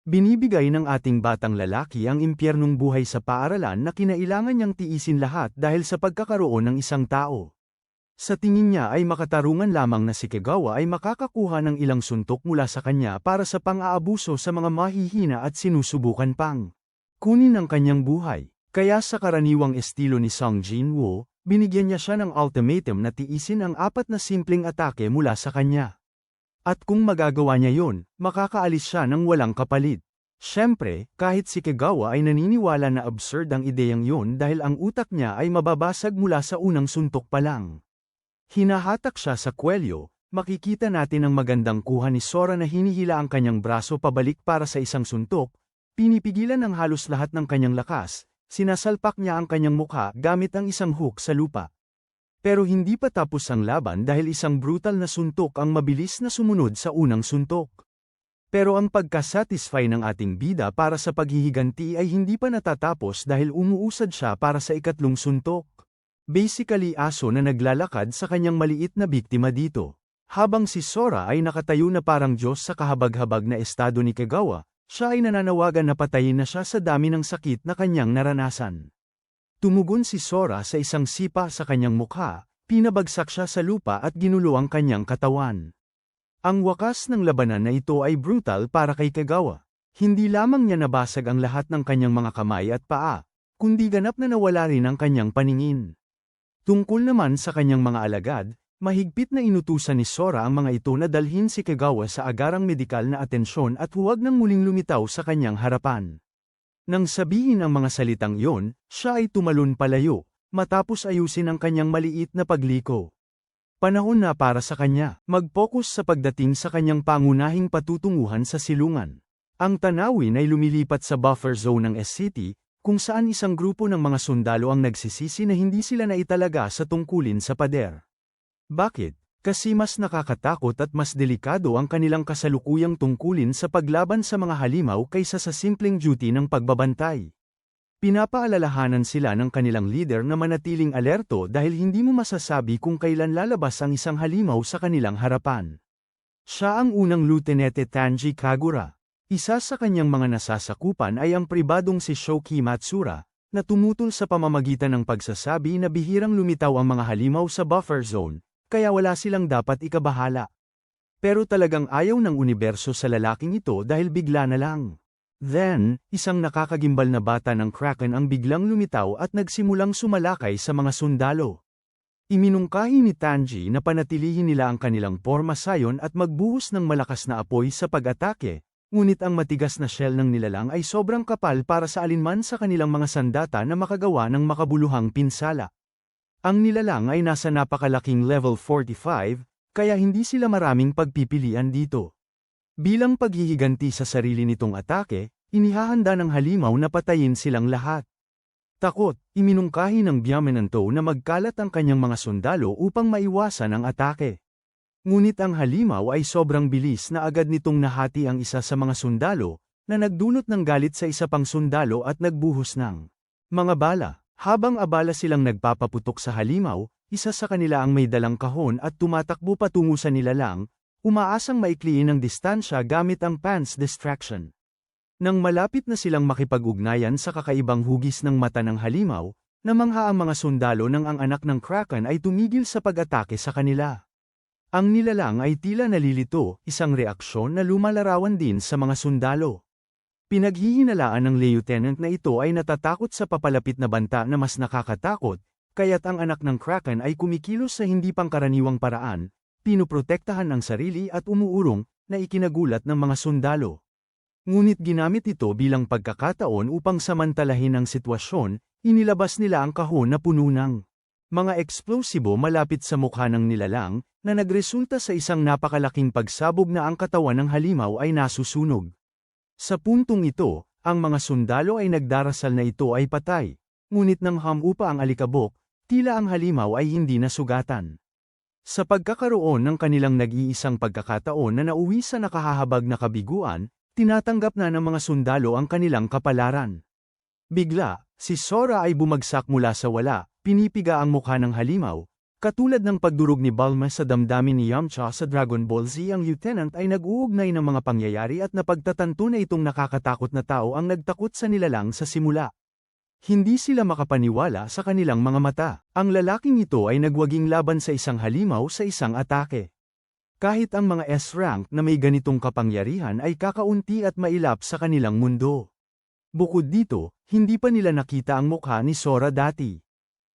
Binibigay ng ating batang lalaki ang impyernong buhay sa paaralan na kinailangan niyang tiisin lahat dahil sa pagkakaroon ng isang tao. Sa tingin niya ay makatarungan lamang na si Kagawa ay makakakuha ng ilang suntok mula sa kanya para sa pang-aabuso sa mga mahihina at sinusubukan pang kunin ang kanyang buhay. Kaya sa karaniwang estilo ni Song Jin-woo, binigyan niya siya ng ultimatum na tiisin ang 4 na simpleng atake mula sa kanya. At kung magagawa niya yon, makakaalis siya ng walang kapalit. Siyempre, kahit si Kagawa ay naniniwala na absurd ang ideyang yon dahil ang utak niya ay mababasag mula sa unang suntok pa lang. Hinahatak siya sa kwelyo, makikita natin ang magandang kuha ni Sora na hinihila ang kanyang braso pabalik para sa isang suntok, pinipigilan ng halos lahat ng kanyang lakas. Sinasalpak niya ang kanyang mukha gamit ang isang hook sa lupa. Pero hindi pa tapos ang laban dahil isang brutal na suntok ang mabilis na sumunod sa unang suntok. Pero ang pagkasatisfy ng ating bida para sa paghihiganti ay hindi pa natatapos dahil umuusad siya para sa ikatlong suntok. Basically aso na naglalakad sa kanyang maliit na biktima dito. Habang si Sora ay nakatayo na parang Diyos sa kahabag-habag na estado ni Kagawa, siya ay nananawagan na patayin na siya sa dami ng sakit na kanyang naranasan. Tumugon si Sora sa isang sipa sa kanyang mukha, pinabagsak siya sa lupa at ginulo ang kanyang katawan. Ang wakas ng labanan na ito ay brutal para kay Kagawa. Hindi lamang niya nabasag ang lahat ng kanyang mga kamay at paa, kundi ganap na nawala rin ang kanyang paningin. Tungkol naman sa kanyang mga alagad, mahigpit na inutusan ni Sora ang mga ito na dalhin si Kagawa sa agarang medikal na atensyon at huwag nang muling lumitaw sa kanyang harapan. Nang sabihin ang mga salitang iyon, siya ay tumalon palayo, matapos ayusin ang kanyang maliit na pagliko. Panahon na para sa kanya, mag-focus sa pagdating sa kanyang pangunahing patutunguhan sa silungan. Ang tanawin ay lumilipat sa buffer zone ng S-City, kung saan isang grupo ng mga sundalo ang nagsisisi na hindi sila naitalaga sa tungkulin sa pader. Bakit? Kasi mas nakakatakot at mas delikado ang kanilang kasalukuyang tungkulin sa paglaban sa mga halimaw kaysa sa simpleng duty ng pagbabantay. Pinapaalalahanan sila ng kanilang leader na manatiling alerto dahil hindi mo masasabi kung kailan lalabas ang isang halimaw sa kanilang harapan. Siya ang unang Lieutenante Tanji Kagura. Isa sa kanyang mga nasasakupan ay ang pribadong si Shoki Matsura, na tumutol sa pamamagitan ng pagsasabi na bihirang lumitaw ang mga halimaw sa buffer zone, kaya wala silang dapat ikabahala. Pero talagang ayaw ng universo sa lalaking ito dahil bigla na lang. Then, isang nakakagimbal na bata ng Kraken ang biglang lumitaw at nagsimulang sumalakay sa mga sundalo. Iminungkahi ni Tanji na panatilihin nila ang kanilang porma sayon at magbuhos ng malakas na apoy sa pag-atake. Ngunit ang matigas na shell ng nilalang ay sobrang kapal para sa alinman sa kanilang mga sandata na makagawa ng makabuluhang pinsala. Ang nilalang ay nasa napakalaking level 45, kaya hindi sila maraming pagpipilian dito. Bilang paghihiganti sa sarili nitong atake, inihahanda ng halimaw na patayin silang lahat. Takot, iminungkahi ng Byamananto na magkalat ang kanyang mga sundalo upang maiwasan ang atake. Ngunit ang halimaw ay sobrang bilis na agad nitong nahati ang isa sa mga sundalo, na nagdulot ng galit sa isa pang sundalo at nagbuhos ng mga bala. Habang abala silang nagpapaputok sa halimaw, isa sa kanila ang may dalang kahon at tumatakbo patungo sa nilalang, umaasang maikliin ang distansya gamit ang pants distraction. Nang malapit na silang makipag-ugnayan sa kakaibang hugis ng mata ng halimaw, namangha ang mga sundalo nang ang anak ng Kraken ay tumigil sa pag-atake sa kanila. Ang nilalang ay tila nalilito, isang reaksyon na lumalarawan din sa mga sundalo. Pinaghihinalaan ng lieutenant na ito ay natatakot sa papalapit na banta na mas nakakatakot, kaya't ang anak ng Kraken ay kumikilos sa hindi pangkaraniwang paraan, pinoprotektahan ang sarili at umuurong, na ikinagulat ng mga sundalo. Ngunit ginamit ito bilang pagkakataon upang samantalahin ang sitwasyon, inilabas nila ang kahon na puno ng mga eksplosibo malapit sa mukha ng nilalang, na nagresulta sa isang napakalaking pagsabog na ang katawan ng halimaw ay nasusunog. Sa puntong ito, ang mga sundalo ay nagdarasal na ito ay patay, ngunit nang hamupa ang alikabok, tila ang halimaw ay hindi nasugatan. Sa pagkakaroon ng kanilang nag-iisang pagkakataon na nauwi sa nakahahabag na kabiguan, tinatanggap na ng mga sundalo ang kanilang kapalaran. Bigla, si Sora ay bumagsak mula sa wala, pinipiga ang mukha ng halimaw. Katulad ng pagdurog ni Bulma sa damdamin ni Yamcha sa Dragon Ball Z, ang lieutenant ay nag-uugnay ng mga pangyayari at napagtatanto na itong nakakatakot na tao ang nagtakot sa nilalang sa simula. Hindi sila makapaniwala sa kanilang mga mata. Ang lalaking ito ay nagwaging laban sa isang halimaw sa isang atake. Kahit ang mga S-rank na may ganitong kapangyarihan ay kakaunti at mailap sa kanilang mundo. Bukod dito, hindi pa nila nakita ang mukha ni Sora dati.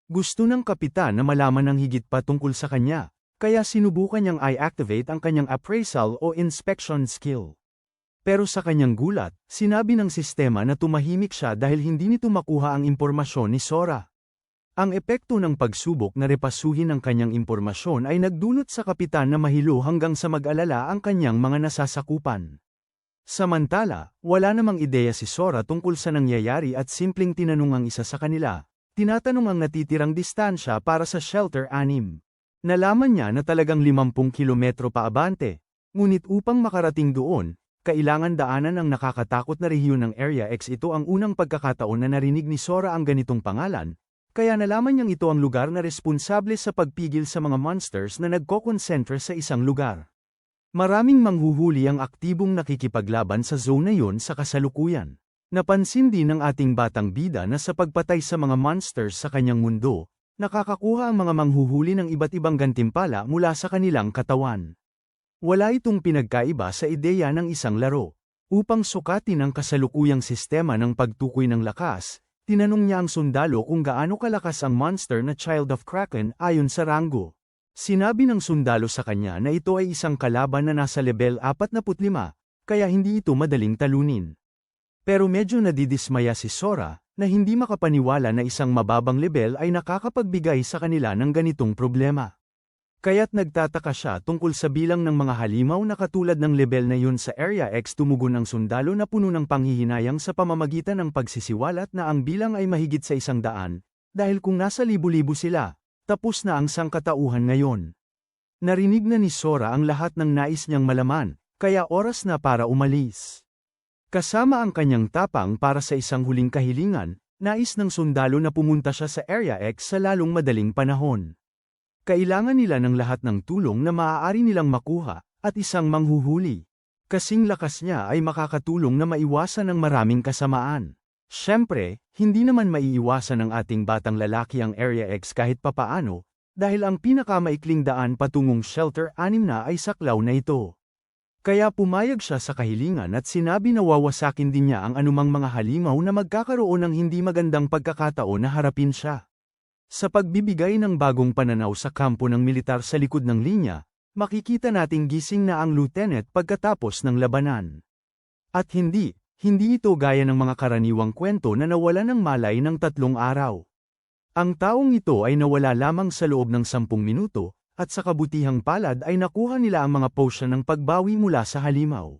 Gusto ng kapitan na malaman ng higit pa tungkol sa kanya, kaya sinubukan niyang i-activate ang kanyang appraisal o inspection skill. Pero sa kanyang gulat, sinabi ng sistema na tumahimik siya dahil hindi nito makuha ang impormasyon ni Sora. Ang epekto ng pagsubok na repasuhin ang kanyang impormasyon ay nagdulot sa kapitan na mahilo hanggang sa mag-alala ang kanyang mga nasasakupan. Samantala, wala namang ideya si Sora tungkol sa nangyayari at simpleng tinanong ang isa sa kanila. Tinatanong ang natitirang distansya para sa Shelter 6. Nalaman niya na talagang 50 kilometro pa abante, ngunit upang makarating doon, kailangan daanan ang nakakatakot na rehiyon ng Area X. Ito ang unang pagkakataon na narinig ni Sora ang ganitong pangalan, kaya nalaman niyang ito ang lugar na responsable sa pagpigil sa mga monsters na nagkokonsentra sa isang lugar. Maraming manghuhuli ang aktibong nakikipaglaban sa zone na yon sa kasalukuyan. Napansin din ng ating batang bida na sa pagpatay sa mga monsters sa kanyang mundo, nakakakuha ang mga manghuhuli ng iba't ibang gantimpala mula sa kanilang katawan. Wala itong pinagkaiba sa ideya ng isang laro. Upang sukatin ang kasalukuyang sistema ng pagtukoy ng lakas, tinanong niya ang sundalo kung gaano kalakas ang monster na Child of Kraken ayon sa ranggo. Sinabi ng sundalo sa kanya na ito ay isang kalaban na nasa level 45, kaya hindi ito madaling talunin. Pero medyo nadidismaya si Sora, na hindi makapaniwala na isang mababang level ay nakakapagbigay sa kanila ng ganitong problema. Kaya't nagtataka siya tungkol sa bilang ng mga halimaw na katulad ng level na yun sa Area X. Tumugon ang sundalo na puno ng panghihinayang sa pamamagitan ng pagsisiwalat na ang bilang ay mahigit sa 100, dahil kung nasa libu-libo sila, tapos na ang sangkatauhan ngayon. Narinig na ni Sora ang lahat ng nais niyang malaman, kaya oras na para umalis. Kasama ang kanyang tapang para sa isang huling kahilingan, nais ng sundalo na pumunta siya sa Area X sa lalong madaling panahon. Kailangan nila ng lahat ng tulong na maaari nilang makuha, at isang manghuhuli. Kasing lakas niya ay makakatulong na maiwasan ang maraming kasamaan. Siyempre, hindi naman maiiwasan ng ating batang lalaki ang Area X kahit papaano, dahil ang pinakamaikling daan patungong Shelter 6 na ay saklaw na ito. Kaya pumayag siya sa kahilingan at sinabi na wawasakin din niya ang anumang mga halimaw na magkakaroon ng hindi magandang pagkakataon na harapin siya. Sa pagbibigay ng bagong pananaw sa kampo ng militar sa likod ng linya, makikita nating gising na ang lieutenant pagkatapos ng labanan. At hindi ito gaya ng mga karaniwang kwento na nawala ng malay ng 3 araw. Ang taong ito ay nawala lamang sa loob ng 10 minuto, at sa kabutihang palad ay nakuha nila ang mga potion ng pagbawi mula sa halimaw.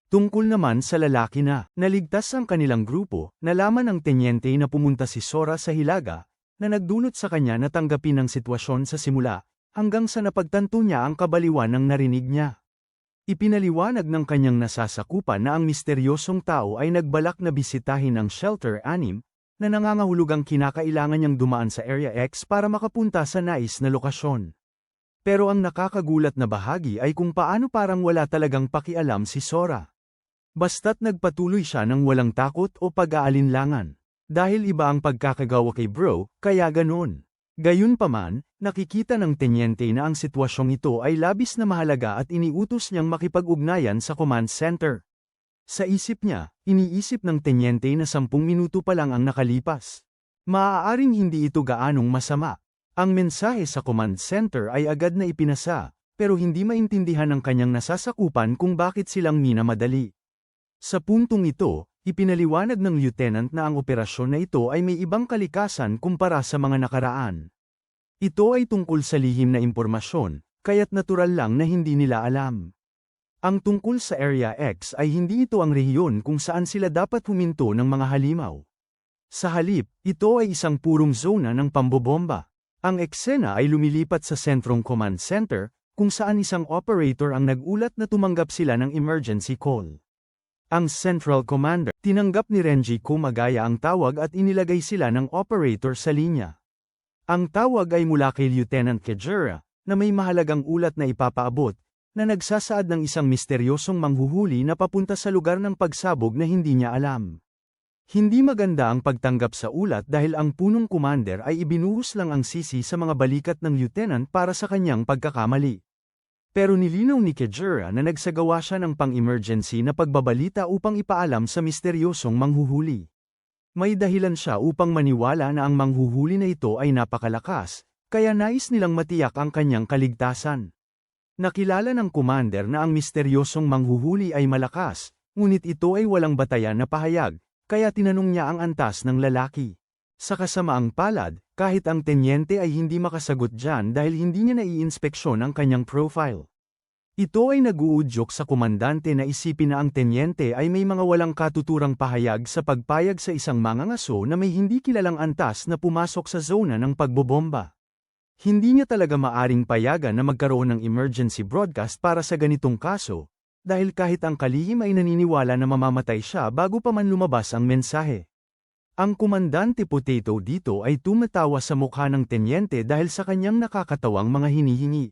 Tungkol naman sa lalaki na naligtas ang kanilang grupo, nalaman ng tenyente na pumunta si Sora sa Hilaga, na nagdulot sa kanya na tanggapin ang sitwasyon sa simula, hanggang sa napagtanto niya ang kabaliwan ng narinig niya. Ipinaliwanag ng kanyang nasasakupan na ang misteryosong tao ay nagbalak na bisitahin ang Shelter 6, na nangangahulugang kinakailangan niyang dumaan sa Area X para makapunta sa nais na lokasyon. Pero ang nakakagulat na bahagi ay kung paano parang wala talagang pakialam si Sora. Basta't nagpatuloy siya ng walang takot o pag-aalinlangan. Dahil iba ang pagkakagawa kay bro, kaya ganun. Gayunpaman, nakikita ng tenyente na ang sitwasyong ito ay labis na mahalaga at iniutos niyang makipag-ugnayan sa command center. Sa isip niya, iniisip ng tenyente na 10 minuto pa lang ang nakalipas. Maaaring hindi ito gaanong masama. Ang mensahe sa command center ay agad na ipinasa, pero hindi maintindihan ng kanyang nasasakupan kung bakit silang minamadali. Sa puntong ito, ipinaliwanag ng lieutenant na ang operasyon na ito ay may ibang kalikasan kumpara sa mga nakaraan. Ito ay tungkol sa lihim na impormasyon, kaya't natural lang na hindi nila alam. Ang tungkol sa Area X ay hindi ito ang rehiyon kung saan sila dapat huminto ng mga halimaw. Sa halip, ito ay isang purong zona ng pambobomba. Ang eksena ay lumilipat sa sentrong command center, kung saan isang operator ang nag-ulat na tumanggap sila ng emergency call. Ang Central Commander, tinanggap ni Renji Kumagaya ang tawag at inilagay sila ng operator sa linya. Ang tawag ay mula kay Lieutenant Kejira, na may mahalagang ulat na ipapaabot, na nagsasaad ng isang misteryosong manghuhuli na papunta sa lugar ng pagsabog na hindi niya alam. Hindi maganda ang pagtanggap sa ulat dahil ang punong commander ay ibinuhos lang ang sisi sa mga balikat ng lieutenant para sa kanyang pagkakamali. Pero nilinaw ni Kejira na nagsagawa siya ng pang-emergency na pagbabalita upang ipaalam sa misteryosong manghuhuli. May dahilan siya upang maniwala na ang manghuhuli na ito ay napakalakas, kaya nais nilang matiyak ang kanyang kaligtasan. Nakilala ng commander na ang misteryosong manghuhuli ay malakas, ngunit ito ay walang batayan na pahayag, kaya tinanong niya ang antas ng lalaki. Sa kasamaang palad, kahit ang tenyente ay hindi makasagot dyan dahil hindi niya naiinspeksyon ang kanyang profile. Ito ay nag-uudyok sa komandante na isipin na ang tenyente ay may mga walang katuturang pahayag sa pagpayag sa isang mangangaso na may hindi kilalang antas na pumasok sa zona ng pagbobomba. Hindi niya talaga maaring payagan na magkaroon ng emergency broadcast para sa ganitong kaso, dahil kahit ang kalihim ay naniniwala na mamamatay siya bago pa man lumabas ang mensahe. Ang komandante Potato dito ay tumatawa sa mukha ng tenyente dahil sa kanyang nakakatawang mga hinihingi.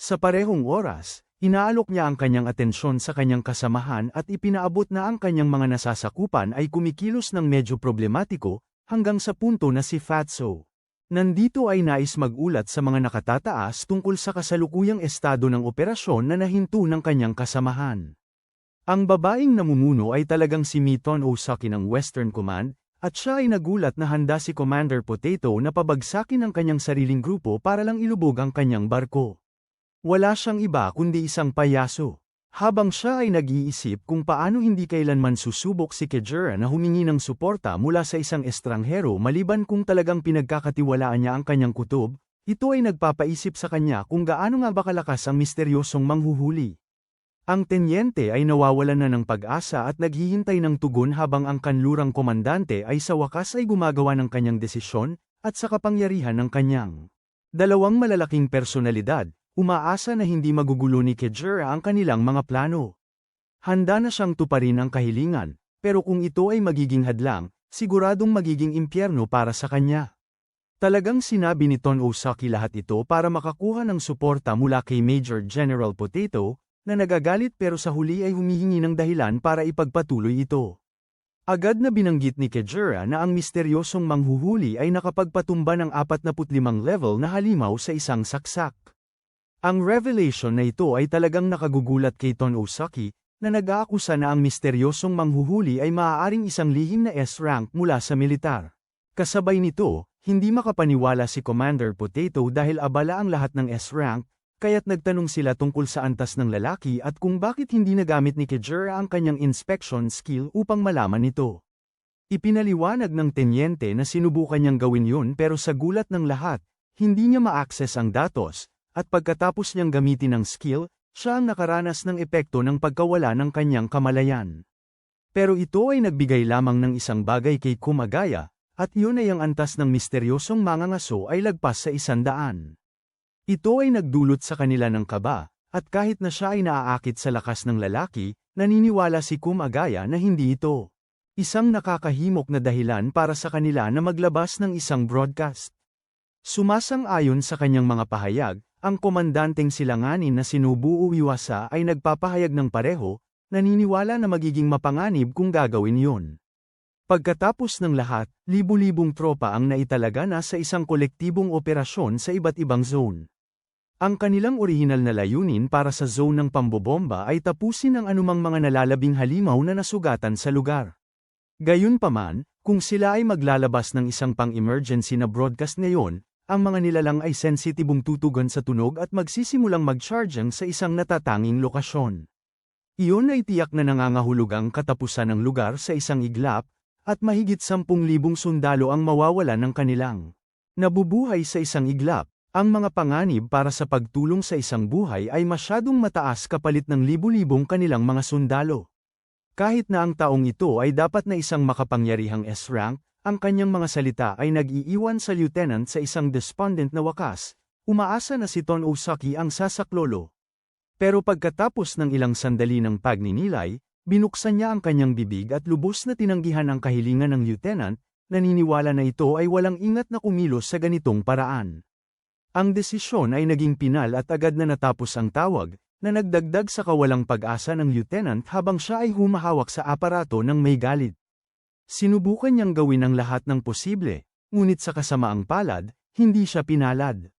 Sa parehong oras, inaalok niya ang kanyang atensyon sa kanyang kasamahan at ipinaabot na ang kanyang mga nasasakupan ay kumikilos ng medyo problematiko, hanggang sa punto na si Fatso nandito ay nais magulat sa mga nakatataas tungkol sa kasalukuyang estado ng operasyon na nahinto ng kanyang kasamahan. Ang babaeng namumuno ay talagang si Miton Osaki ng Western Command, at siya ay nagulat na handa si Commander Potato na pabagsakin ang kanyang sariling grupo para lang ilubog ang kanyang barko. Wala siyang iba kundi isang payaso. Habang siya ay nag-iisip kung paano hindi kailanman susubok si Kejira na humingi ng suporta mula sa isang estranghero maliban kung talagang pinagkakatiwalaan niya ang kanyang kutob, ito ay nagpapaisip sa kanya kung gaano nga ba kalakas ang misteryosong manghuhuli. Ang tenyente ay nawawalan na ng pag-asa at naghihintay ng tugon habang ang kanlurang komandante ay sa wakas ay gumagawa ng kanyang desisyon, at sa kapangyarihan ng kanyang dalawang malalaking personalidad, umaasa na hindi magugulo ni Kejira ang kanilang mga plano. Handa na siyang tuparin ang kahilingan, pero kung ito ay magiging hadlang, siguradong magiging impyerno para sa kanya. Talagang sinabi ni Ton Osaki lahat ito para makakuha ng suporta mula kay Major General Potato, na nagagalit pero sa huli ay humihingi ng dahilan para ipagpatuloy ito. Agad na binanggit ni Kejira na ang misteryosong manghuhuli ay nakapagpatumba ng 45 level na halimaw sa isang saksak. Ang revelation na ito ay talagang nakagugulat kay Ton Osaki, na nag-aakusa na ang misteryosong manghuhuli ay maaaring isang lihim na S-rank mula sa militar. Kasabay nito, hindi makapaniwala si Commander Potato dahil abala ang lahat ng S-rank, kaya't nagtanong sila tungkol sa antas ng lalaki at kung bakit hindi nagamit ni Kejira ang kanyang inspection skill upang malaman ito. Ipinaliwanag ng tenyente na sinubukan niyang gawin yun pero sa gulat ng lahat, hindi niya ma-access ang datos. At pagkatapos niyang gamitin ang skill, siya ang nakaranas ng epekto ng pagkawala ng kanyang kamalayan. Pero ito ay nagbigay lamang ng isang bagay kay Kumagaya, at yun ay ang antas ng misteryosong mangangaso ay lagpas sa 100. Ito ay nagdulot sa kanila ng kaba, at kahit na siya ay naaakit sa lakas ng lalaki, naniniwala si Kumagaya na hindi ito isang nakakahimok na dahilan para sa kanila na maglabas ng isang broadcast. Sumasang-ayon sa kanyang mga pahayag, ang komandanteng silanganin na si Nobuo Iwasa ay nagpapahayag ng pareho, naniniwala na magiging mapanganib kung gagawin yun. Pagkatapos ng lahat, libu-libong tropa ang naitalaga na sa isang kolektibong operasyon sa iba't ibang zone. Ang kanilang orihinal na layunin para sa zone ng pambobomba ay tapusin ang anumang mga nalalabing halimaw na nasugatan sa lugar. Gayunpaman, kung sila ay maglalabas ng isang pang-emergency na broadcast ngayon, ang mga nilalang ay sensitibong tutugon sa tunog at magsisimulang mag-charging sa isang natatanging lokasyon. Iyon ay tiyak na nangangahulugang katapusan ng lugar sa isang iglap, at mahigit 10,000 sundalo ang mawawalan ng kanilang nabubuhay sa isang iglap. Ang mga panganib para sa pagtulong sa isang buhay ay masyadong mataas kapalit ng libu-libong kanilang mga sundalo. Kahit na ang taong ito ay dapat na isang makapangyarihang S-rank, ang kanyang mga salita ay nag-iiwan sa lieutenant sa isang despondent na wakas, umaasa na si Ton Osaki ang sasaklolo. Pero pagkatapos ng ilang sandali ng pagninilay, binuksan niya ang kanyang bibig at lubos na tinanggihan ang kahilingan ng lieutenant, naniniwala na ito ay walang ingat na kumilos sa ganitong paraan. Ang desisyon ay naging pinal at agad na natapos ang tawag, na nagdagdag sa kawalang pag-asa ng lieutenant habang siya ay humahawak sa aparato ng may galit. Sinubukan niyang gawin ang lahat ng posible, ngunit sa kasamaang palad, hindi siya pinalad.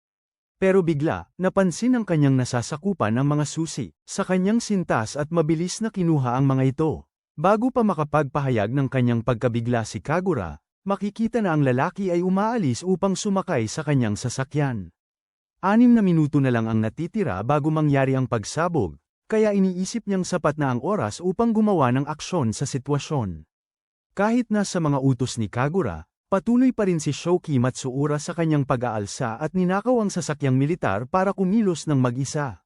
Pero bigla, napansin ng kanyang nasasakupan ang mga susi, sa kanyang sintas at mabilis na kinuha ang mga ito. Bago pa makapagpahayag ng kanyang pagkabigla si Kagura, makikita na ang lalaki ay umaalis upang sumakay sa kanyang sasakyan. 6 na minuto na lang ang natitira bago mangyari ang pagsabog, kaya iniisip niyang sapat na ang oras upang gumawa ng aksyon sa sitwasyon. Kahit na sa mga utos ni Kagura, patuloy pa rin si Shoki Matsuura sa kanyang pag-aalsa at ninakaw ang sasakyang militar para kumilos ng mag-isa.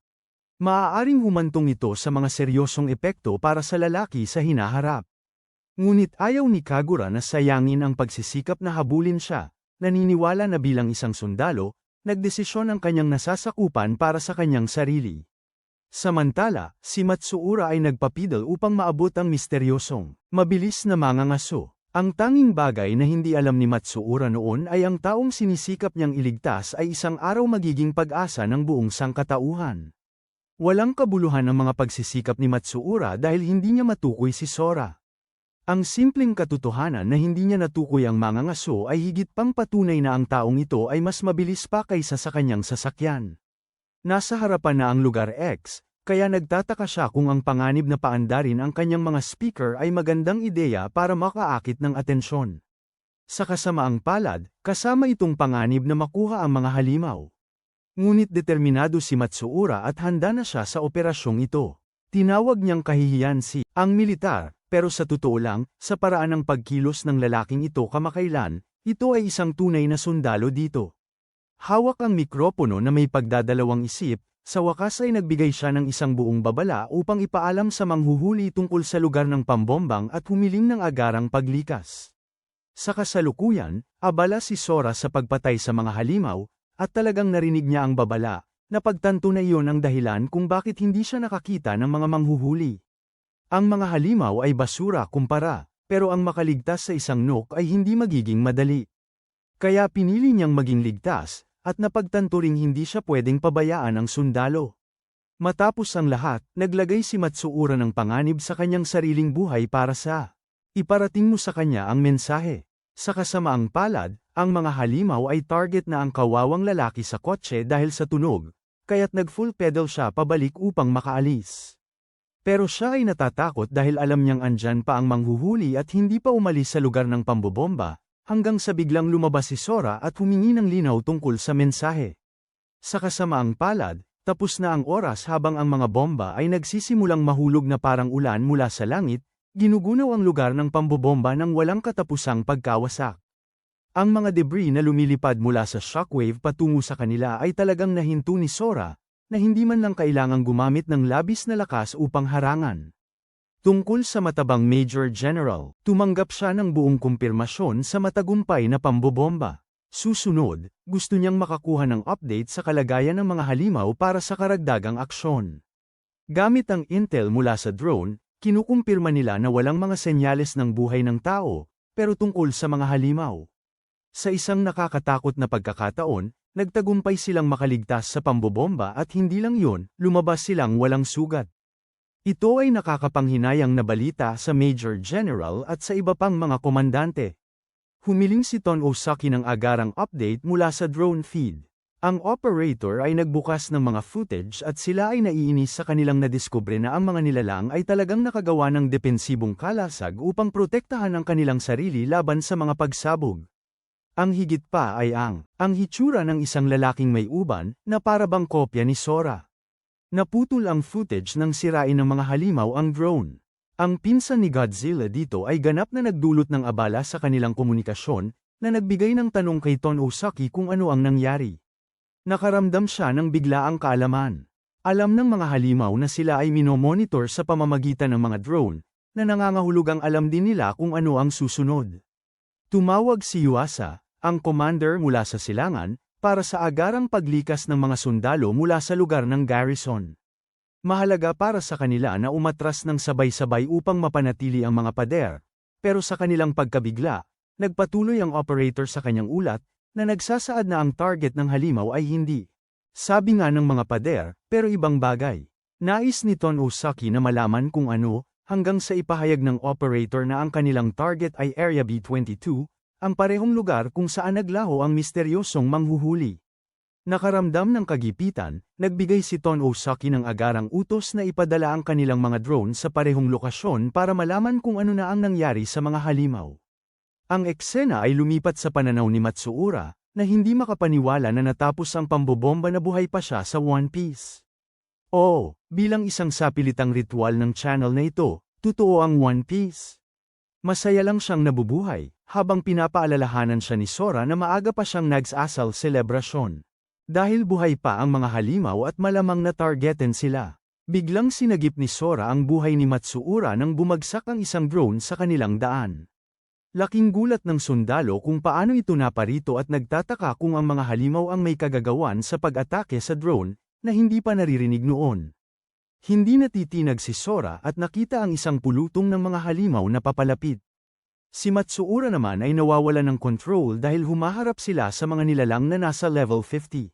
Maaaring humantong ito sa mga seryosong epekto para sa lalaki sa hinaharap. Ngunit ayaw ni Kagura na sayangin ang pagsisikap na habulin siya, naniniwala na bilang isang sundalo, nagdesisyon ang kanyang nasasakupan para sa kanyang sarili. Samantala, si Matsuura ay nagpapidal upang maabot ang misteryosong, mabilis na mangangaso. Ang tanging bagay na hindi alam ni Matsuura noon ay ang taong sinisikap niyang iligtas ay isang araw magiging pag-asa ng buong sangkatauhan. Walang kabuluhan ang mga pagsisikap ni Matsuura dahil hindi niya matukoy si Sora. Ang simpleng katotohanan na hindi niya natukoy ang mga ngaso ay higit pang patunay na ang taong ito ay mas mabilis pa kaysa sa kanyang sasakyan. Nasa harapan na ang lugar X, kaya nagtataka siya kung ang panganib na paandarin ang kanyang mga speaker ay magandang ideya para makaakit ng atensyon. Sa kasamaang palad, kasama itong panganib na makuha ang mga halimaw. Ngunit determinado si Matsuura at handa na siya sa operasyong ito. Tinawag niyang kahihiyan ang militar, pero sa totoo lang, sa paraan ng pagkilos ng lalaking ito kamakailan, ito ay isang tunay na sundalo dito. Hawak ang mikropono na may pagdadalawang isip, sa wakas ay nagbigay siya ng isang buong babala upang ipaalam sa manghuhuli tungkol sa lugar ng pambombang at humiling ng agarang paglikas. Sa kasalukuyan, abala si Sora sa pagpatay sa mga halimaw, at talagang narinig niya ang babala, napagtanto na iyon ang dahilan kung bakit hindi siya nakakita ng mga manghuhuli. Ang mga halimaw ay basura kumpara, pero ang makaligtas sa isang nok ay hindi magiging madali. Kaya pinili niyang maging ligtas, at napagtanto ring hindi siya pwedeng pabayaan ang sundalo. Matapos ang lahat, naglagay si Matsuura ng panganib sa kanyang sariling buhay para sa iparating mo sa kanya ang mensahe. Sa kasamaang palad, ang mga halimaw ay target na ang kawawang lalaki sa kotse dahil sa tunog, kaya't nag-full pedal siya pabalik upang makaalis. Pero siya ay natatakot dahil alam niyang andyan pa ang manghuhuli at hindi pa umalis sa lugar ng pambobomba, hanggang sa biglang lumabas si Sora at humingi ng linaw tungkol sa mensahe. Sa kasamaang palad, tapos na ang oras habang ang mga bomba ay nagsisimulang mahulog na parang ulan mula sa langit, ginugunaw ang lugar ng pambobomba ng walang katapusang pagkawasak. Ang mga debris na lumilipad mula sa shockwave patungo sa kanila ay talagang nahinto ni Sora, na hindi man lang kailangang gumamit ng labis na lakas upang harangan. Tungkol sa matabang Major General, tumanggap siya ng buong kumpirmasyon sa matagumpay na pambobomba. Susunod, gusto niyang makakuha ng update sa kalagayan ng mga halimaw para sa karagdagang aksyon. Gamit ang intel mula sa drone, kinukumpirma nila na walang mga senyales ng buhay ng tao, pero tungkol sa mga halimaw. Sa isang nakakatakot na pagkakataon, nagtagumpay silang makaligtas sa pambobomba at hindi lang yun, lumabas silang walang sugat. Ito ay nakakapanghinayang na balita sa Major General at sa iba pang mga komandante. Humiling si Ton Osaki ng agarang update mula sa drone feed. Ang operator ay nagbukas ng mga footage at sila ay naiinis sa kanilang nadiskubre na ang mga nilalang ay talagang nakagawa ng depensibong kalasag upang protektahan ang kanilang sarili laban sa mga pagsabog. Ang higit pa ay ang hitsura ng isang lalaking may uban na para bang kopya ni Sora. Naputol ang footage nang sirain ng mga halimaw ang drone. Ang pinsan ni Godzilla dito ay ganap na nagdulot ng abala sa kanilang komunikasyon, na nagbigay ng tanong kay Ton Osaki kung ano ang nangyari. Nakaramdam siya ng biglaang kaalaman. Alam ng mga halimaw na sila ay minomonitor sa pamamagitan ng mga drone, na nangangahulugang alam din nila kung ano ang susunod. Tumawag si Yuasa, ang commander mula sa silangan, para sa agarang paglikas ng mga sundalo mula sa lugar ng garrison. Mahalaga para sa kanila na umatras ng sabay-sabay upang mapanatili ang mga pader, pero sa kanilang pagkabigla, nagpatuloy ang operator sa kanyang ulat, na nagsasaad na ang target ng halimaw ay hindi. Sabi nga ng mga pader, pero ibang bagay. Nais ni Ton Osaki na malaman kung ano, hanggang sa ipahayag ng operator na ang kanilang target ay Area B-22, ang parehong lugar kung saan naglaho ang misteryosong manghuhuli. Nakaramdam ng kagipitan, nagbigay si Ton Osaki ng agarang utos na ipadala ang kanilang mga drone sa parehong lokasyon para malaman kung ano na ang nangyari sa mga halimaw. Ang eksena ay lumipat sa pananaw ni Matsuura, na hindi makapaniwala na natapos ang pambobomba na buhay pa siya sa One Piece. Oo, bilang isang sapilitang ritual ng channel na ito, totoo ang One Piece. Masaya lang siyang nabubuhay, habang pinapaalalahanan siya ni Sora na maaga pa siyang nagsasal selebrasyon. Dahil buhay pa ang mga halimaw at malamang na targetin sila. Biglang sinagip ni Sora ang buhay ni Matsuura nang bumagsak ang isang drone sa kanilang daan. Laking gulat ng sundalo kung paano ito naparito at nagtataka kung ang mga halimaw ang may kagagawan sa pag-atake sa drone, na hindi pa naririnig noon. Hindi natitinag si Sora at nakita ang isang pulutong ng mga halimaw na papalapit. Si Matsuura naman ay nawawala ng control dahil humaharap sila sa mga nilalang na nasa level 50.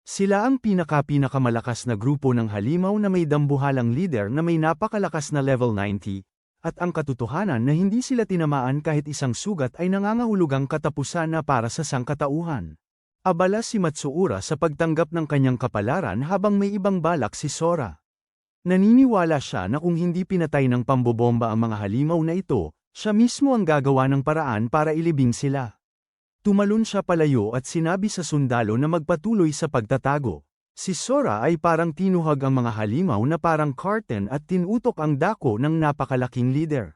Sila ang pinakamalakas na grupo ng halimaw na may dambuhalang leader na may napakalakas na level 90, at ang katotohanan na hindi sila tinamaan kahit isang sugat ay nangangahulugang katapusan na para sa sangkatauhan. Abala si Matsuura sa pagtanggap ng kanyang kapalaran habang may ibang balak si Sora. Naniniwala siya na kung hindi pinatay ng pambobomba ang mga halimaw na ito, siya mismo ang gagawa ng paraan para ilibing sila. Tumalon siya palayo at sinabi sa sundalo na magpatuloy sa pagtatago. Si Sora ay parang tinuhag ang mga halimaw na parang curtain at tinutok ang dako ng napakalaking leader.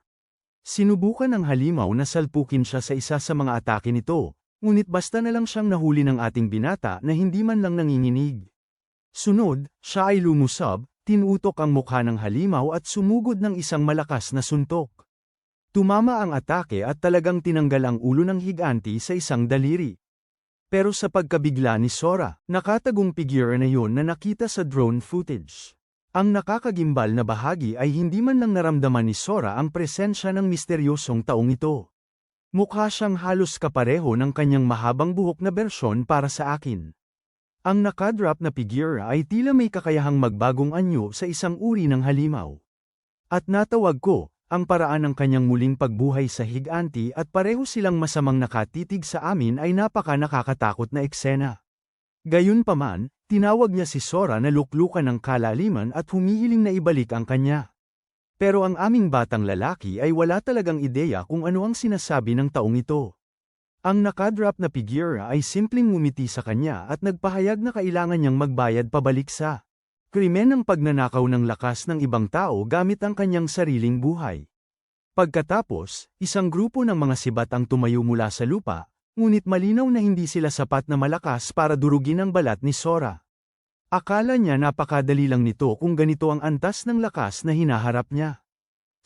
Sinubukan ng halimaw na salpukin siya sa isa sa mga atake nito, ngunit basta na lang siyang nahuli ng ating binata na hindi man lang nanginginig. Sunod, siya ay lumusab, tinutok ang mukha ng halimaw at sumugod ng isang malakas na suntok. Tumama ang atake at talagang tinanggal ang ulo ng higanti sa isang daliri. Pero sa pagkabigla ni Sora, nakatagong figure na yon na nakita sa drone footage. Ang nakakagimbal na bahagi ay hindi man lang naramdaman ni Sora ang presensya ng misteryosong taong ito. Mukha siyang halos kapareho ng kanyang mahabang buhok na bersyon para sa akin. Ang nakadrop na figure ay tila may kakayahang magbagong anyo sa isang uri ng halimaw. At natawag ko, ang paraan ng kanyang muling pagbuhay sa higanti at pareho silang masamang nakatitig sa amin ay nakakatakot na eksena. Gayunpaman, tinawag niya si Sora na luklukan ng kalaliman at humihiling na ibalik ang kanya. Pero ang aming batang lalaki ay wala talagang ideya kung ano ang sinasabi ng taong ito. Ang nakadrop na figure ay simpleng ngumiti sa kanya at nagpahayag na kailangan niyang magbayad pabalik sa krimen ng pagnanakaw ng lakas ng ibang tao gamit ang kanyang sariling buhay. Pagkatapos, isang grupo ng mga sibat ang tumayo mula sa lupa, ngunit malinaw na hindi sila sapat na malakas para durugin ang balat ni Sora. Akala niya napakadali lang nito kung ganito ang antas ng lakas na hinaharap niya.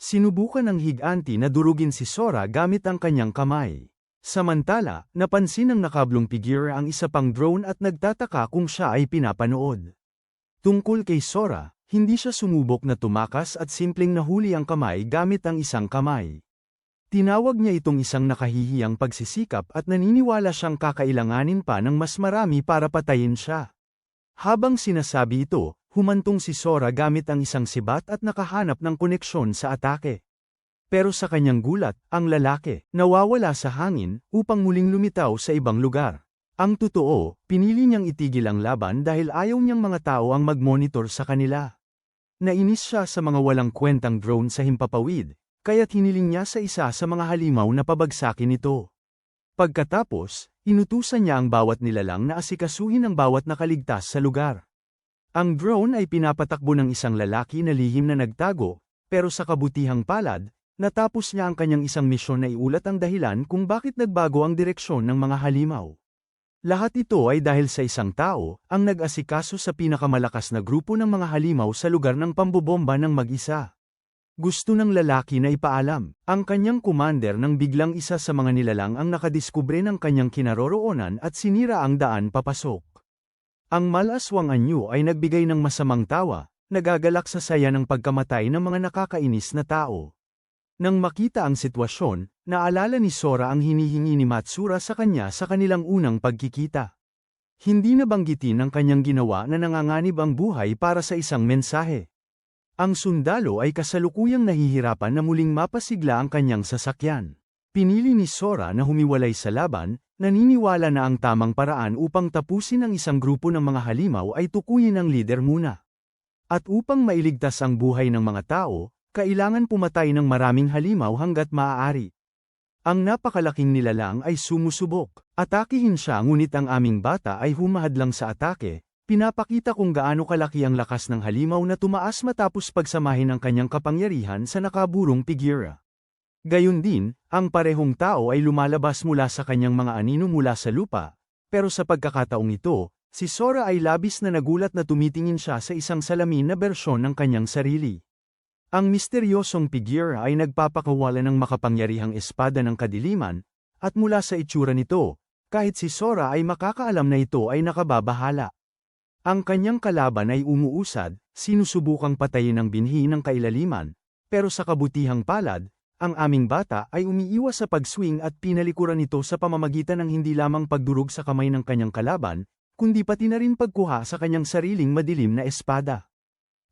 Sinubukan ng higanti na durugin si Sora gamit ang kanyang kamay. Samantala, napansin ng nakablong figure ang isa pang drone at nagtataka kung siya ay pinapanood. Tungkol kay Sora, hindi siya sumubok na tumakas at simpleng nahuli ang kamay gamit ang isang kamay. Tinawag niya itong isang nakahihiyang pagsisikap at naniniwala siyang kakailanganin pa ng mas marami para patayin siya. Habang sinasabi ito, humantong si Sora gamit ang isang sibat at nakahanap ng koneksyon sa atake. Pero sa kanyang gulat, ang lalaki, nawawala sa hangin, upang muling lumitaw sa ibang lugar. Ang totoo, pinili niyang itigil ang laban dahil ayaw niyang mga tao ang mag-monitor sa kanila. Nainis siya sa mga walang kwentang drone sa himpapawid, kaya't hiniling niya sa isa sa mga halimaw na pabagsakin ito. Pagkatapos, inutusan niya ang bawat nilalang na asikasuhin ang bawat nakaligtas sa lugar. Ang drone ay pinapatakbo ng isang lalaki na lihim na nagtago, pero sa kabutihang palad, natapos niya ang kanyang isang misyon na iulat ang dahilan kung bakit nagbago ang direksyon ng mga halimaw. Lahat ito ay dahil sa isang tao, ang nag-asikaso sa pinakamalakas na grupo ng mga halimaw sa lugar ng pambobomba ng mag-isa. Gusto ng lalaki na ipaalam, ang kanyang commander nang biglang isa sa mga nilalang ang nakadiskubre ng kanyang kinaroroonan at sinira ang daan papasok. Ang malaswang anyo ay nagbigay ng masamang tawa, nagagalak sa saya ng pagkamatay ng mga nakakainis na tao. Nang makita ang sitwasyon, naalala ni Sora ang hinihingi ni Matsuura sa kanya sa kanilang unang pagkikita. Hindi nabanggitin ang kanyang ginawa na nanganganib ang buhay para sa isang mensahe. Ang sundalo ay kasalukuyang nahihirapan na muling mapasigla ang kanyang sasakyan. Pinili ni Sora na humiwalay sa laban, naniniwala na ang tamang paraan upang tapusin ang isang grupo ng mga halimaw ay tukuyin ang lider muna. At upang mailigtas ang buhay ng mga tao, kailangan pumatay ng maraming halimaw hanggat maaari. Ang napakalaking nilalang ay sumusubok. Atakihin siya ngunit ang aming bata ay humahadlang sa atake, pinapakita kung gaano kalaki ang lakas ng halimaw na tumaas matapos pagsamahin ang kanyang kapangyarihan sa nakaburong figura. Gayun din, ang parehong tao ay lumalabas mula sa kanyang mga anino mula sa lupa, pero sa pagkakataong ito, si Sora ay labis na nagulat na tumitingin siya sa isang salamin na bersyon ng kanyang sarili. Ang misteryosong figure ay nagpapakawala ng makapangyarihang espada ng kadiliman, at mula sa itsura nito, kahit si Sora ay makakaalam na ito ay nakababahala. Ang kanyang kalaban ay umuusad, sinusubukang patayin ang binhi ng kailaliman, pero sa kabutihang palad, ang aming bata ay umiiwas sa pag-swing at pinalikuran ito sa pamamagitan ng hindi lamang pagdurog sa kamay ng kanyang kalaban, kundi pati na rin pagkuha sa kanyang sariling madilim na espada.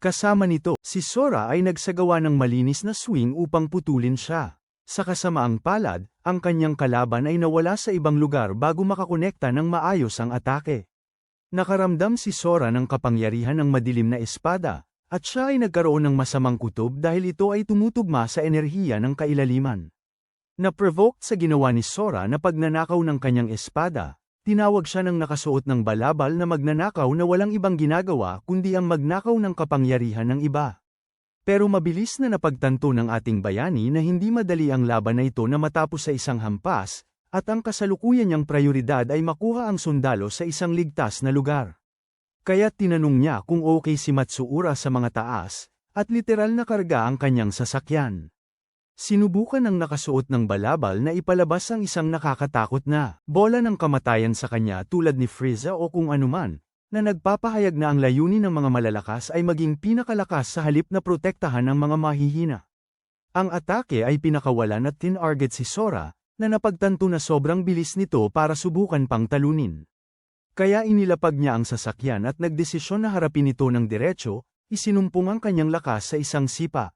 Kasama nito, si Sora ay nagsagawa ng malinis na swing upang putulin siya. Sa kasamaang palad, ang kanyang kalaban ay nawala sa ibang lugar bago makakonekta ng maayos ang atake. Nakaramdam si Sora ng kapangyarihan ng madilim na espada, at siya ay nagkaroon ng masamang kutob dahil ito ay tumutugma sa enerhiya ng kailaliman. Na-provoked sa ginawa ni Sora na pagnanakaw ng kanyang espada, tinawag siya ng nakasuot ng balabal na magnanakaw na walang ibang ginagawa kundi ang magnakaw ng kapangyarihan ng iba. Pero mabilis na napagtanto ng ating bayani na hindi madali ang laban na ito na matapos sa isang hampas, at ang kasalukuyan niyang prioridad ay makuha ang sundalo sa isang ligtas na lugar. Kaya tinanong niya kung okay si Matsuura sa mga taas, at literal na karga ang kanyang sasakyan. Sinubukan ng nakasuot ng balabal na ipalabas ang isang nakakatakot na bola ng kamatayan sa kanya tulad ni Frieza o kung anuman, na nagpapahayag na ang layunin ng mga malalakas ay maging pinakalakas sa halip na protektahan ang mga mahihina. Ang atake ay pinakawalan at tinarget si Sora, na napagtanto na sobrang bilis nito para subukan pang talunin. Kaya inilapag niya ang sasakyan at nagdesisyon na harapin ito ng diretso, isinumpong ang kanyang lakas sa isang sipa.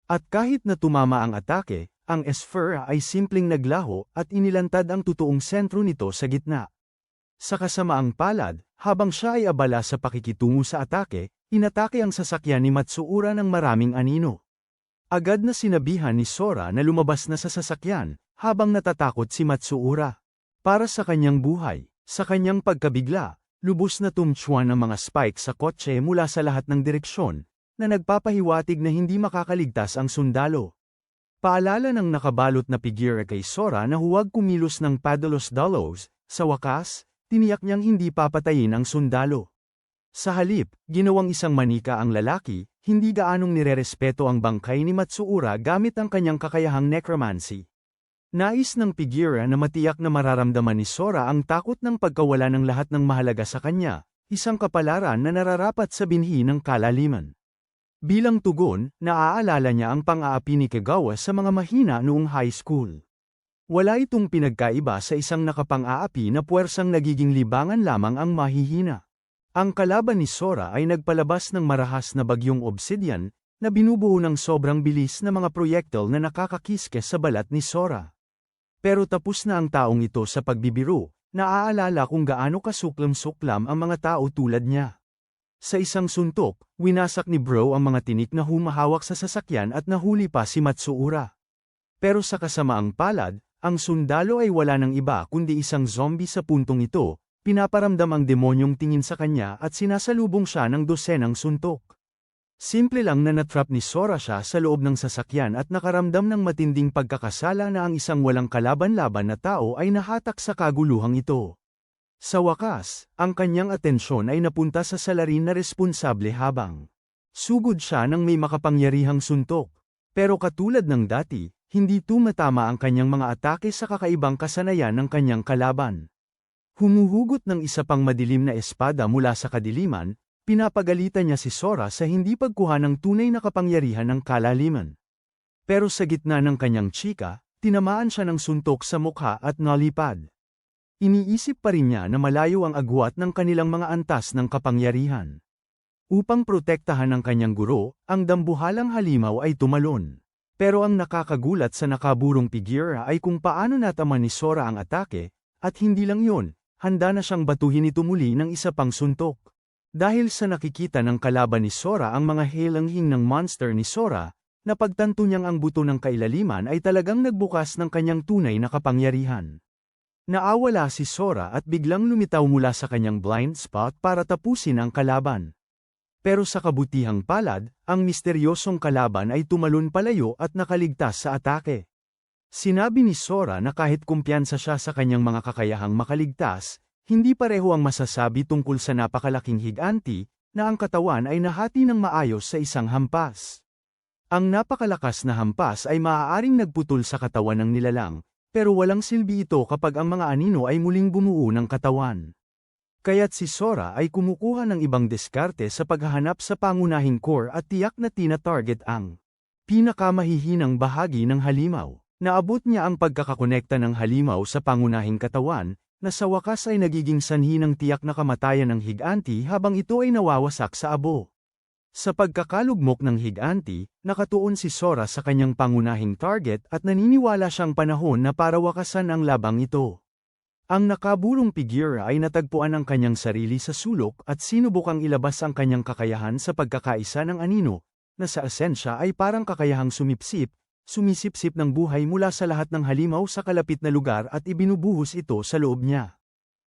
At kahit na tumama ang atake, ang Esfera ay simpleng naglaho at inilantad ang totoong sentro nito sa gitna. Sa kasamaang palad, habang siya ay abala sa pakikitungo sa atake, inatake ang sasakyan ni Matsuura ng maraming anino. Agad na sinabihan ni Sora na lumabas na sa sasakyan, habang natatakot si Matsuura. Para sa kanyang buhay, sa kanyang pagkabigla, lubos na tumtsuan ang mga spike sa kotse mula sa lahat ng direksyon, na nagpapahiwatig na hindi makakaligtas ang sundalo. Paalala ng nakabalot na figure kay Sora na huwag kumilos ng padalos-dalos, sa wakas, tiniyak niyang hindi papatayin ang sundalo. Sa halip, ginawang isang manika ang lalaki, hindi gaanong nirerespeto ang bangkay ni Matsuura gamit ang kanyang kakayahang necromancy. Nais ng figura na matiyak na mararamdaman ni Sora ang takot ng pagkawala ng lahat ng mahalaga sa kanya, isang kapalaran na nararapat sa binhi ng kalaliman. Bilang tugon, naaalala niya ang pang-aapi ni Kagawa sa mga mahina noong high school. Wala itong pinagkaiba sa isang nakapang-aapi na puwersang nagiging libangan lamang ang mahihina. Ang kalaban ni Sora ay nagpalabas ng marahas na bagyong obsidian, na binubuo ng sobrang bilis na mga proyektil na nakakakiske sa balat ni Sora. Pero tapos na ang taong ito sa pagbibiro, naaalala kung gaano kasuklam-suklam ang mga tao tulad niya. Sa isang suntok, winasak ni Bro ang mga tinik na humahawak sa sasakyan at nahuli pa si Matsuura. Pero sa kasamaang palad, ang sundalo ay wala ng iba kundi isang zombie sa puntong ito, pinaparamdam ang demonyong tingin sa kanya at sinasalubong siya ng dosenang suntok. Simple lang na natrap ni Sora siya sa loob ng sasakyan at nakaramdam ng matinding pagkakasala na ang isang walang kalaban-laban na tao ay nahatak sa kaguluhang ito. Sa wakas, ang kanyang atensyon ay napunta sa salarin na responsable habang sugod siya ng may makapangyarihang suntok. Pero katulad ng dati, hindi tumatama ang kanyang mga atake sa kakaibang kasanayan ng kanyang kalaban. Humuhugot ng isa pang madilim na espada mula sa kadiliman, pinapagalitan niya si Sora sa hindi pagkuha ng tunay na kapangyarihan ng kalaliman. Pero sa gitna ng kanyang chika, tinamaan siya ng suntok sa mukha at nalipad. Iniisip pa rin niya na malayo ang agwat ng kanilang mga antas ng kapangyarihan. Upang protektahan ang kanyang guro, ang dambuhalang halimaw ay tumalon. Pero ang nakakagulat sa nakaburong figura ay kung paano natama ni Sora ang atake, at hindi lang yun, handa na siyang batuhin ito muli ng isa pang suntok. Dahil sa nakikita ng kalaban ni Sora ang mga helanghing ng monster ni Sora, napagtanto niyang ang buto ng kailaliman ay talagang nagbukas ng kanyang tunay na kapangyarihan. Naawala si Sora at biglang lumitaw mula sa kanyang blind spot para tapusin ang kalaban. Pero sa kabutihang palad, ang misteryosong kalaban ay tumalon palayo at nakaligtas sa atake. Sinabi ni Sora na kahit kumpiyansa siya sa kanyang mga kakayahang makaligtas, hindi pareho ang masasabi tungkol sa napakalaking higanti, na ang katawan ay nahati ng maayos sa isang hampas. Ang napakalakas na hampas ay maaaring nagputol sa katawan ng nilalang, pero walang silbi ito kapag ang mga anino ay muling bumuo ng katawan. Kaya't si Sora ay kumukuha ng ibang diskarte sa paghahanap sa pangunahing core at tiyak na tina-target ang pinakamahihinang bahagi ng halimaw. Naabot niya ang pagkakakonekta ng halimaw sa pangunahing katawan, na sa wakas ay nagiging sanhi ng tiyak na kamatayan ng higanti habang ito ay nawawasak sa abo. Sa pagkakalugmok ng higanti, nakatuon si Sora sa kanyang pangunahing target at naniniwala siyang panahon na para wakasan ang labang ito. Ang nakabulong figura ay natagpuan ang kanyang sarili sa sulok at sinubukang ilabas ang kanyang kakayahan sa pagkakaisa ng anino, na sa esensya ay parang kakayahang sumisipsip ng buhay mula sa lahat ng halimaw sa kalapit na lugar at ibinubuhos ito sa loob niya.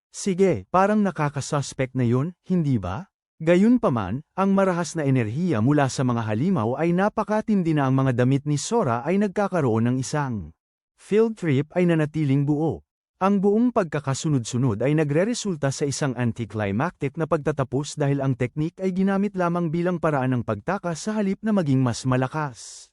Sige, parang nakakasuspect na yun, hindi ba? Gayunpaman, ang marahas na enerhiya mula sa mga halimaw ay napakatindi na ang mga damit ni Sora ay nagkakaroon ng isang field trip ay nanatiling buo. Ang buong pagkakasunod-sunod ay nagreresulta sa isang anticlimactic na pagtatapos dahil ang teknik ay ginamit lamang bilang paraan ng pagtakas sa halip na maging mas malakas.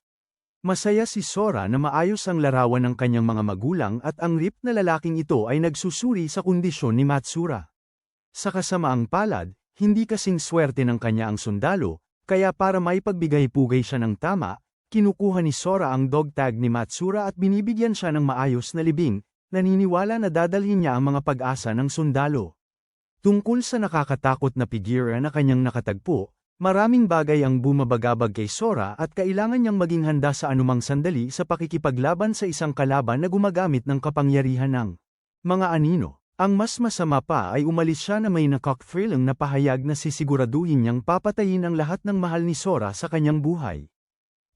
Masaya si Sora na maayos ang larawan ng kanyang mga magulang at ang rip na lalaking ito ay nagsusuri sa kondisyon ni Matsura. Sa kasamaang palad, hindi kasing swerte ng kanya ang sundalo, kaya para maipagbigay-pugay siya ng tama, kinukuha ni Sora ang dog tag ni Matsura at binibigyan siya ng maayos na libing, naniniwala na dadalhin niya ang mga pag-asa ng sundalo. Tungkol sa nakakatakot na figura na kanyang nakatagpo, maraming bagay ang bumabagabag kay Sora at kailangan niyang maging handa sa anumang sandali sa pakikipaglaban sa isang kalaban na gumagamit ng kapangyarihan ng mga anino. Ang mas masama pa ay umalis siya na may nakak-thrilling na pahayag na sisiguraduhin niyang papatayin ang lahat ng mahal ni Sora sa kanyang buhay.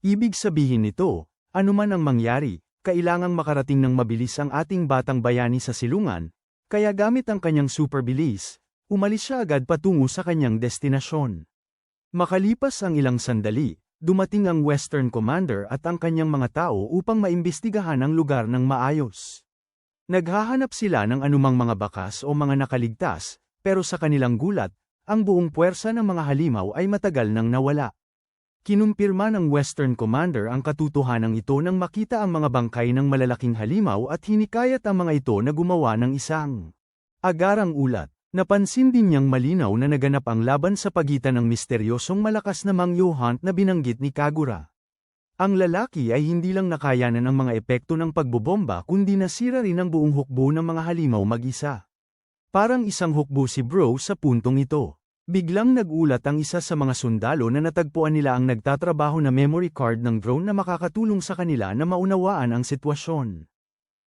Ibig sabihin nito, anuman ang mangyari, kailangang makarating ng mabilis ang ating batang bayani sa silungan, kaya gamit ang kanyang superbilis, umalis siya agad patungo sa kanyang destinasyon. Makalipas ang ilang sandali, dumating ang Western Commander at ang kanyang mga tao upang maimbestigahan ang lugar ng maayos. Naghahanap sila ng anumang mga bakas o mga nakaligtas, pero sa kanilang gulat, ang buong puwersa ng mga halimaw ay matagal nang nawala. Kinumpirma ng Western Commander ang katotohanan ito nang makita ang mga bangkay ng malalaking halimaw at hinikayat ang mga ito na gumawa ng isang agarang ulat. Napansin din niyang malinaw na naganap ang laban sa pagitan ng misteryosong malakas na Mangyo Hunt na binanggit ni Kagura. Ang lalaki ay hindi lang nakayanan ang mga epekto ng pagbobomba kundi nasira rin ang buong hukbo ng mga halimaw mag-isa. Parang isang hukbo si Bro sa puntong ito. Biglang nagulat ang isa sa mga sundalo na natagpuan nila ang nagtatrabaho na memory card ng drone na makakatulong sa kanila na maunawaan ang sitwasyon.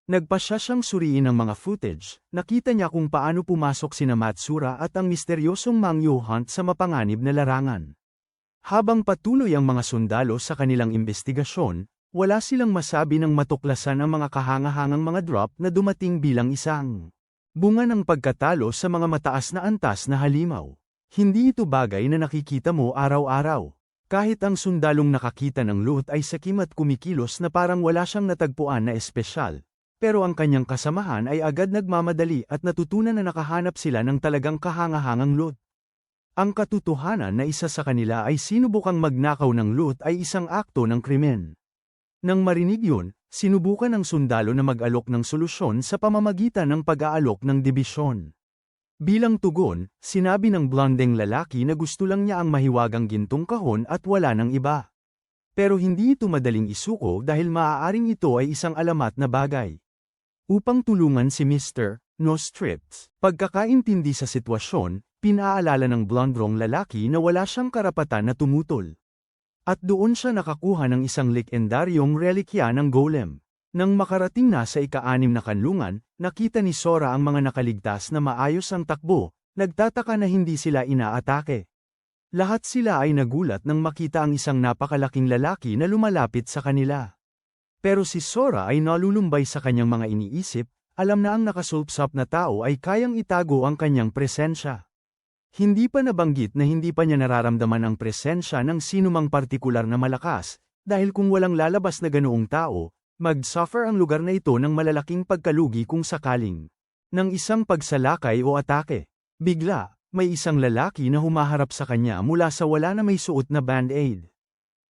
Nagpasya siyang suriin ang mga footage, nakita niya kung paano pumasok sina Matsura at ang misteryosong Mangyo Hunt sa mapanganib na larangan. Habang patuloy ang mga sundalo sa kanilang imbestigasyon, wala silang masabi ng matuklasan ang mga kahangahangang mga drop na dumating bilang isang bunga ng pagkatalo sa mga mataas na antas na halimaw. Hindi ito bagay na nakikita mo araw-araw. Kahit ang sundalong nakakita ng loot ay sakim at kumikilos na parang wala siyang natagpuan na espesyal. Pero ang kanyang kasamahan ay agad nagmamadali at natutunan na nakahanap sila ng talagang kahangahangang loot. Ang katotohanan na isa sa kanila ay sinubukang magnakaw ng loot ay isang akto ng krimen. Nang marinig yun, sinubukan ng sundalo na mag-alok ng solusyon sa pamamagitan ng pag-aalok ng dibisyon. Bilang tugon, sinabi ng blondeng lalaki na gusto lang niya ang mahiwagang gintong kahon at wala ng iba. Pero hindi ito madaling isuko dahil maaaring ito ay isang alamat na bagay. Upang tulungan si Mr. No Strips, pagkakaintindi sa sitwasyon, pinaalala ng blondrong lalaki na wala siyang karapatan na tumutol. At doon siya nakakuha ng isang lekendaryong relikya ng golem. Nang makarating na sa ika-6 na kanlungan, nakita ni Sora ang mga nakaligtas na maayos ang takbo, nagtataka na hindi sila inaatake. Lahat sila ay nagulat nang makita ang isang napakalaking lalaki na lumalapit sa kanila. Pero si Sora ay nalulumbay sa kanyang mga iniisip, alam na ang nakasulpsap na tao ay kayang itago ang kanyang presensya. Hindi pa nabanggit na hindi pa niya nararamdaman ang presensya ng sinumang partikular na malakas, dahil kung walang lalabas na ganoong tao, mag-suffer ang lugar na ito ng malalaking pagkalugi kung sakaling ng isang pagsalakay o atake. Bigla, may isang lalaki na humaharap sa kanya mula sa wala na may suot na band-aid.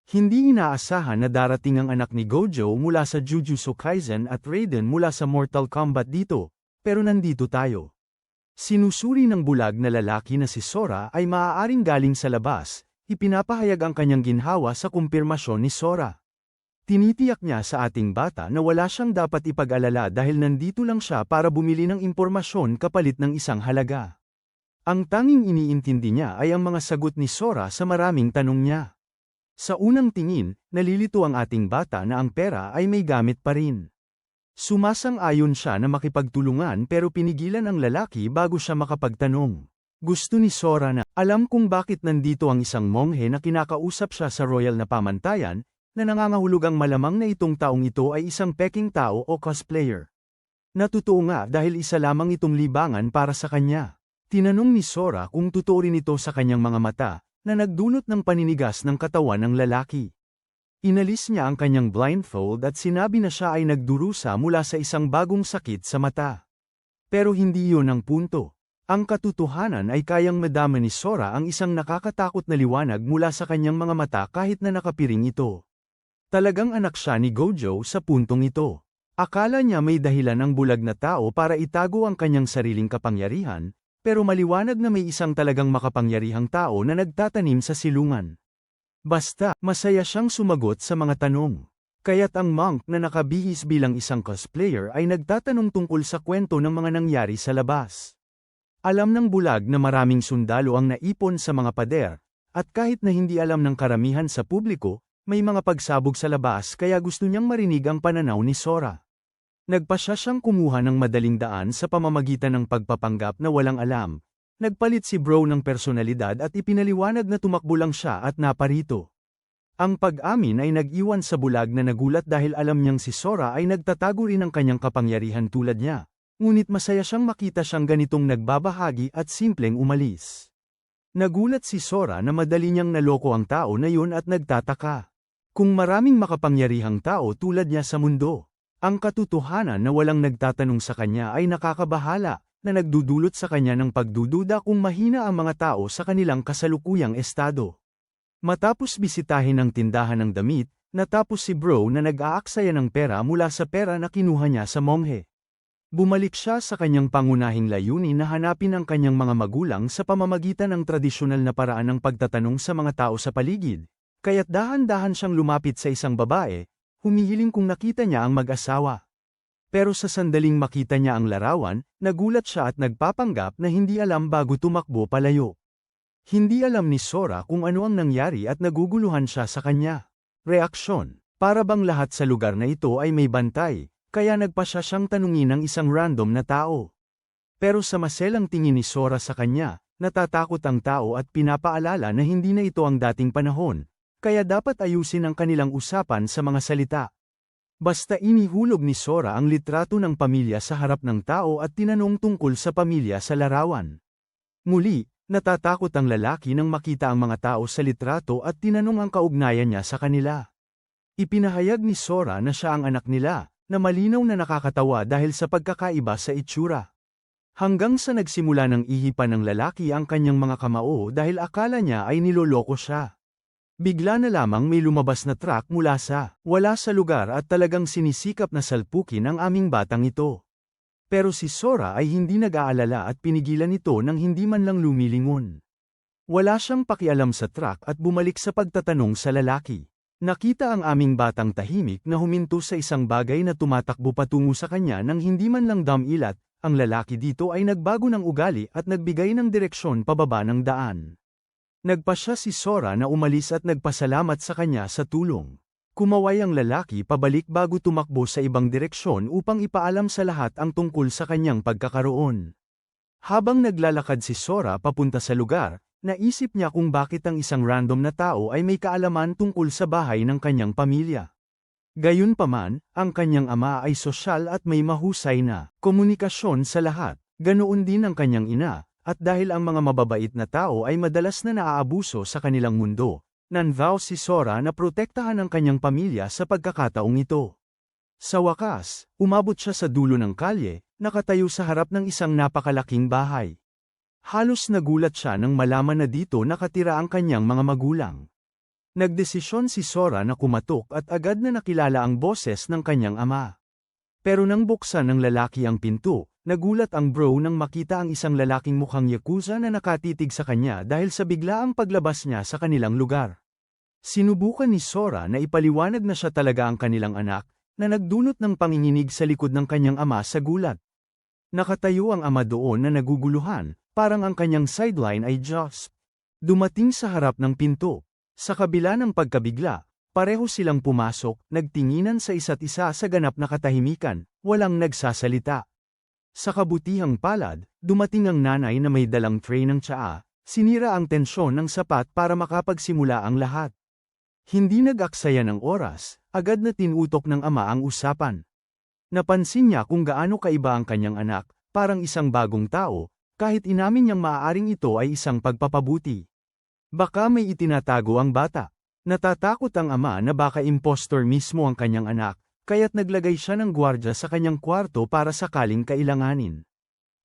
Hindi inaasahan na darating ang anak ni Gojo mula sa Jujutsu Kaisen at Raiden mula sa Mortal Kombat dito, pero nandito tayo. Sinusuri ng bulag na lalaki na si Sora ay maaaring galing sa labas, ipinapahayag ang kanyang ginhawa sa kumpirmasyon ni Sora. Tinitiyak niya sa ating bata na wala siyang dapat ipag-alala dahil nandito lang siya para bumili ng impormasyon kapalit ng isang halaga. Ang tanging iniintindi niya ay ang mga sagot ni Sora sa maraming tanong niya. Sa unang tingin, nalilito ang ating bata na ang pera ay may gamit pa rin. Sumasang-ayon siya na makipagtulungan pero pinigilan ang lalaki bago siya makapagtanong. Gusto ni Sora na alam kung bakit nandito ang isang monghe na kinakausap siya sa royal na pamantayan, na nangangahulugang malamang na itong taong ito ay isang peking tao o cosplayer. Natutuo nga dahil isa lamang itong libangan para sa kanya. Tinanong ni Sora kung totoo rin ito sa kanyang mga mata, na nagdulot ng paninigas ng katawan ng lalaki. Inalis niya ang kanyang blindfold at sinabi na siya ay nagdurusa mula sa isang bagong sakit sa mata. Pero hindi yun ang punto. Ang katotohanan ay kayang madama ni Sora ang isang nakakatakot na liwanag mula sa kanyang mga mata kahit na nakapiring ito. Talagang anak siya ni Gojo sa puntong ito. Akala niya may dahilan ang bulag na tao para itago ang kanyang sariling kapangyarihan, pero maliwanag na may isang talagang makapangyarihang tao na nagtatanim sa silungan. Basta, masaya siyang sumagot sa mga tanong. Kaya't ang monk na nakabihis bilang isang cosplayer ay nagtatanong tungkol sa kwento ng mga nangyari sa labas. Alam ng bulag na maraming sundalo ang naipon sa mga pader, at kahit na hindi alam ng karamihan sa publiko, may mga pagsabog sa labas kaya gusto niyang marinig ang pananaw ni Sora. Nagpasya siyang kumuha ng madaling daan sa pamamagitan ng pagpapanggap na walang alam. Nagpalit si Bro ng personalidad at ipinaliwanag na tumakbo lang siya at naparito. Ang pag-amin ay nag-iwan sa bulag na nagulat dahil alam niyang si Sora ay nagtatago rin ng kanyang kapangyarihan tulad niya. Ngunit masaya siyang makita siyang ganitong nagbabahagi at simpleng umalis. Nagulat si Sora na madali niyang naloko ang tao na yun at nagtataka. Kung maraming makapangyarihang tao tulad niya sa mundo, ang katotohanan na walang nagtatanong sa kanya ay nakakabahala, na nagdudulot sa kanya ng pagdududa kung mahina ang mga tao sa kanilang kasalukuyang estado. Matapos bisitahin ang tindahan ng damit, natapos si Bro na nag-aaksaya ng pera mula sa pera na kinuha niya sa monghe. Bumalik siya sa kanyang pangunahing layunin na hanapin ang kanyang mga magulang sa pamamagitan ng tradisyonal na paraan ng pagtatanong sa mga tao sa paligid. Kaya't dahan-dahan siyang lumapit sa isang babae, humihiling kung nakita niya ang mag-asawa. Pero sa sandaling makita niya ang larawan, nagulat siya at nagpapanggap na hindi alam bago tumakbo palayo. Hindi alam ni Sora kung ano ang nangyari at naguguluhan siya sa kanya. Reaksyon: para bang lahat sa lugar na ito ay may bantay, kaya nagpasya siyang tanungin ng isang random na tao. Pero sa maselang tingin ni Sora sa kanya, natatakot ang tao at pinapaalala na hindi na ito ang dating panahon. Kaya dapat ayusin ang kanilang usapan sa mga salita. Basta inihulog ni Sora ang litrato ng pamilya sa harap ng tao at tinanong tungkol sa pamilya sa larawan. Muli, natatakot ang lalaki nang makita ang mga tao sa litrato at tinanong ang kaugnayan niya sa kanila. Ipinahayag ni Sora na siya ang anak nila, na malinaw na nakakatawa dahil sa pagkakaiba sa itsura. Hanggang sa nagsimula ng ihipan ng lalaki ang kanyang mga kamao dahil akala niya ay niloloko siya. Bigla na lamang may lumabas na truck mula sa wala sa lugar at talagang sinisikap na salpukin ang aming batang ito. Pero si Sora ay hindi nag-aalala at pinigilan ito nang hindi man lang lumilingon. Wala siyang pakialam sa truck at bumalik sa pagtatanong sa lalaki. Nakita ang aming batang tahimik na huminto sa isang bagay na tumatakbo patungo sa kanya nang hindi man lang damilat. Ang lalaki dito ay nagbago ng ugali at nagbigay ng direksyon pababa ng daan. Nagpasya si Sora na umalis at nagpasalamat sa kanya sa tulong. Kumaway ang lalaki pabalik bago tumakbo sa ibang direksyon upang ipaalam sa lahat ang tungkol sa kanyang pagkakaroon. Habang naglalakad si Sora papunta sa lugar, naisip niya kung bakit ang isang random na tao ay may kaalaman tungkol sa bahay ng kanyang pamilya. Gayunpaman, ang kanyang ama ay sosyal at may mahusay na komunikasyon sa lahat, ganoon din ang kanyang ina. At dahil ang mga mababait na tao ay madalas na naaabuso sa kanilang mundo, nanvow si Sora na protektahan ang kanyang pamilya sa pagkakataong ito. Sa wakas, umabot siya sa dulo ng kalye, nakatayo sa harap ng isang napakalaking bahay. Halos nagulat siya nang malaman na dito nakatira ang kanyang mga magulang. Nagdesisyon si Sora na kumatok at agad na nakilala ang boses ng kanyang ama. Pero nang buksan ng lalaki ang pinto, nagulat ang Bro nang makita ang isang lalaking mukhang yakuza na nakatitig sa kanya dahil sa biglaang paglabas niya sa kanilang lugar. Sinubukan ni Sora na ipaliwanag na siya talaga ang kanilang anak, na nagdulot ng panginginig sa likod ng kanyang ama sa gulat. Nakatayo ang ama doon na naguguluhan, parang ang kanyang sideline ay Diyos. Dumating sa harap ng pinto. Sa kabila ng pagkabigla, pareho silang pumasok, nagtinginan sa isa't isa sa ganap na katahimikan, walang nagsasalita. Sa kabutihang palad, dumating ang nanay na may dalang tray ng tsaa, sinira ang tensyon ng sapat para makapagsimula ang lahat. Hindi nag-aksaya ng oras, agad na tinutok ng ama ang usapan. Napansin niya kung gaano kaiba ang kanyang anak, parang isang bagong tao, kahit inamin niyang maaaring ito ay isang pagpapabuti. Baka may itinatago ang bata. Natatakot ang ama na baka impostor mismo ang kanyang anak, kaya't naglagay siya ng gwardya sa kanyang kwarto para sakaling kailanganin.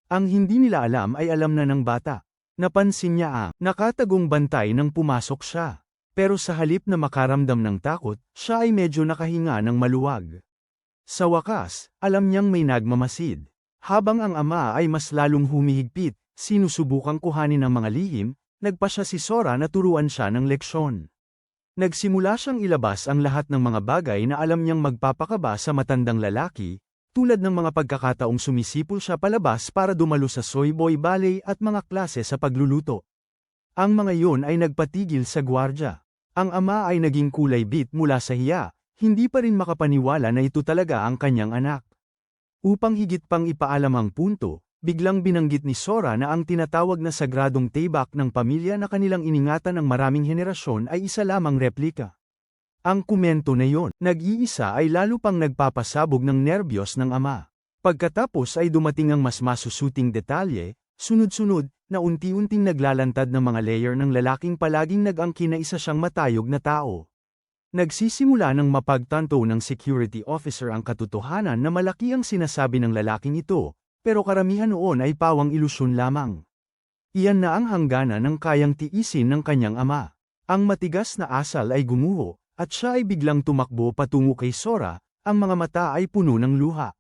Ang hindi nila alam ay alam na ng bata. Napansin niya ang nakatagong bantay nang pumasok siya. Pero sa halip na makaramdam ng takot, siya ay medyo nakahinga ng maluwag. Sa wakas, alam niyang may nagmamasid. Habang ang ama ay mas lalong humihigpit, sinusubukang kuhanin ang mga lihim, nagpa siya si Sora na turuan siya ng leksyon. Nagsimula siyang ilabas ang lahat ng mga bagay na alam niyang magpapakaba sa matandang lalaki, tulad ng mga pagkakataong sumisipol siya palabas para dumalo sa soy boy ballet at mga klase sa pagluluto. Ang mga iyon ay nagpatigil sa gwardya. Ang ama ay naging kulay bit mula sa hiya, hindi pa rin makapaniwala na ito talaga ang kanyang anak. Upang higit pang ipaalam ang punto, biglang binanggit ni Sora na ang tinatawag na sagradong taybak ng pamilya na kanilang iningatan ng maraming henerasyon ay isa lamang replika. Ang komento na iyon, nag-iisa ay lalo pang nagpapasabog ng nerbiyos ng ama. Pagkatapos ay dumating ang mas masusuting detalye, sunod-sunod, na unti-unting naglalantad ng mga layer ng lalaking palaging nag-angkin na isa siyang matayog na tao. Nagsisimula ng mapagtanto ng security officer ang katotohanan na malaki ang sinasabi ng lalaking ito, pero karamihan noon ay pawang ilusyon lamang. Iyan na ang hangganan ng kayang tiisin ng kanyang ama. Ang matigas na asal ay gumuho, at siya ay biglang tumakbo patungo kay Sora, ang mga mata ay puno ng luha.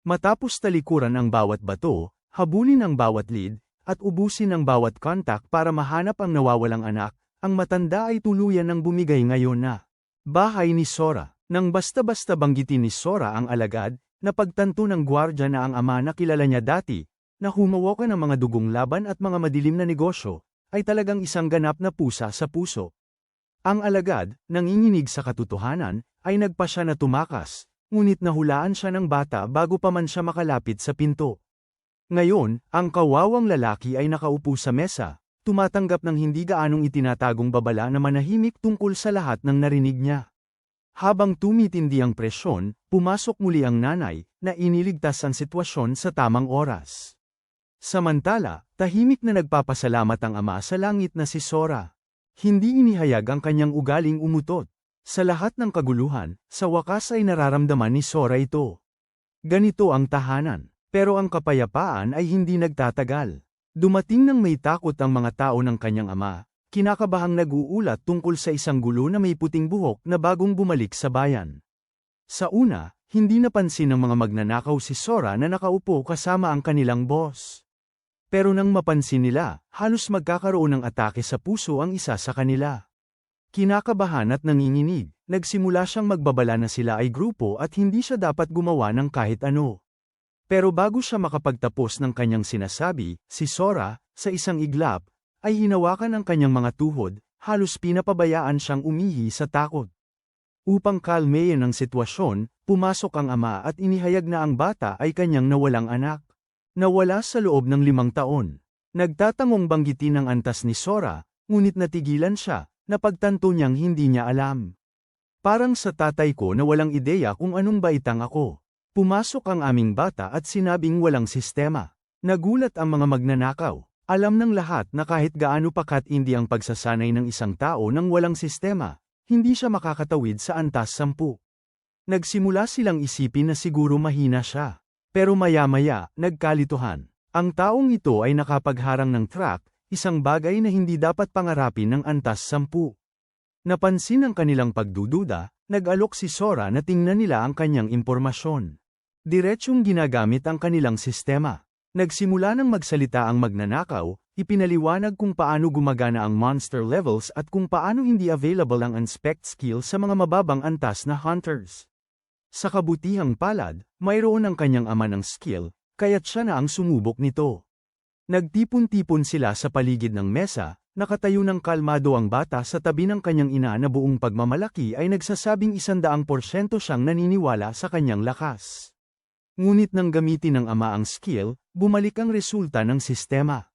Matapos talikuran ang bawat bato, habulin ang bawat lead, at ubusin ang bawat kontak para mahanap ang nawawalang anak, ang matanda ay tuluyan ng bumigay ngayon na bahay ni Sora. Nang basta-basta banggitin ni Sora ang alagad, napagtanto ng gwardya na ang ama na kilala niya dati, na humawakan ng mga dugong laban at mga madilim na negosyo, ay talagang isang ganap na pusa sa puso. Ang alagad, nanginginig sa katotohanan, ay nagpa siya na tumakas, ngunit nahulaan siya ng bata bago pa man siya makalapit sa pinto. Ngayon, ang kawawang lalaki ay nakaupo sa mesa, tumatanggap ng hindi gaanong itinatagong babala na manahimik tungkol sa lahat ng narinig niya. Habang tumitindi ang presyon, pumasok muli ang nanay, na iniligtas ang sitwasyon sa tamang oras. Samantala, tahimik na nagpapasalamat ang ama sa langit na si Sora. Hindi inihayag ang kanyang ugaling umutot. Sa lahat ng kaguluhan, sa wakas ay nararamdaman ni Sora ito. Ganito ang tahanan. Pero ang kapayapaan ay hindi nagtatagal. Dumating nang may takot ang mga tao ng kanyang ama, kinakabahang nag-uulat tungkol sa isang gulo na may puting buhok na bagong bumalik sa bayan. Sa una, hindi napansin ng mga magnanakaw si Sora na nakaupo kasama ang kanilang boss. Pero nang mapansin nila, halos magkakaroon ng atake sa puso ang isa sa kanila. Kinakabahan at nanginginig, nagsimula siyang magbabala na sila ay grupo at hindi siya dapat gumawa ng kahit ano. Pero bago siya makapagtapos ng kanyang sinasabi, si Sora, sa isang iglap, ay hinawakan ang kanyang mga tuhod, halos pinapabayaan siyang umihi sa takot. Upang kalmeyin ang sitwasyon, pumasok ang ama at inihayag na ang bata ay kanyang nawalang anak. Nawala sa loob ng 5 taon. Nagtatangong banggitin ang antas ni Sora, ngunit natigilan siya, napagtanto niyang hindi niya alam. Parang sa tatay ko na walang ideya kung anong baitang ako. Pumasok ang aming bata at sinabing walang sistema. Nagulat ang mga magnanakaw. Alam ng lahat na kahit gaano pa katindi ang pagsasanay ng isang tao nang walang sistema, hindi siya makakatawid sa antas 10. Nagsimula silang isipin na siguro mahina siya. Pero maya-maya, nagkalituhan. Ang taong ito ay nakapagharang ng track, isang bagay na hindi dapat pangarapin ng antas 10. Napansin ang kanilang pagdududa, nag-alok si Sora na tingnan nila ang kanyang impormasyon. Diretsyong ginagamit ang kanilang sistema. Nagsimula ng magsalita ang magnanakaw, ipinaliwanag kung paano gumagana ang monster levels at kung paano hindi available ang unspect skill sa mga mababang antas na hunters. Sa kabutihang palad, mayroon ang kanyang ama ng skill, kaya't siya na ang sumubok nito. Nagtipon-tipon sila sa paligid ng mesa, nakatayo ng kalmado ang bata sa tabi ng kanyang ina na buong pagmamalaki ay nagsasabing 100% siyang naniniwala sa kanyang lakas. Ngunit nang gamitin ng ama ang skill, bumalik ang resulta ng sistema.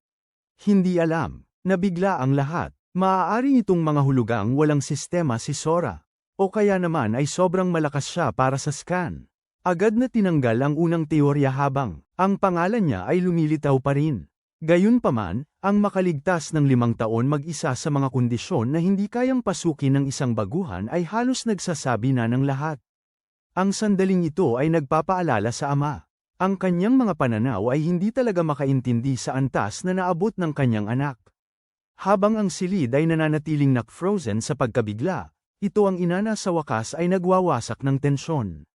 Hindi alam, nabigla ang lahat, maaari itong mga hulugang walang sistema si Sora. O kaya naman ay sobrang malakas siya para sa scan. Agad na tinanggal ang unang teorya habang ang pangalan niya ay lumilitaw pa rin. Gayunpaman, ang makaligtas ng 5 taon mag-isa sa mga kondisyon na hindi kayang pasukin ng isang baguhan ay halos nagsasabi na ng lahat. Ang sandaling ito ay nagpapaalala sa ama. Ang kanyang mga pananaw ay hindi talaga makaintindi sa antas na naabot ng kanyang anak. Habang ang silid ay nananatiling knock-frozen sa pagkabigla, ito ang ina na sa wakas ay nagwawasak ng tensyon.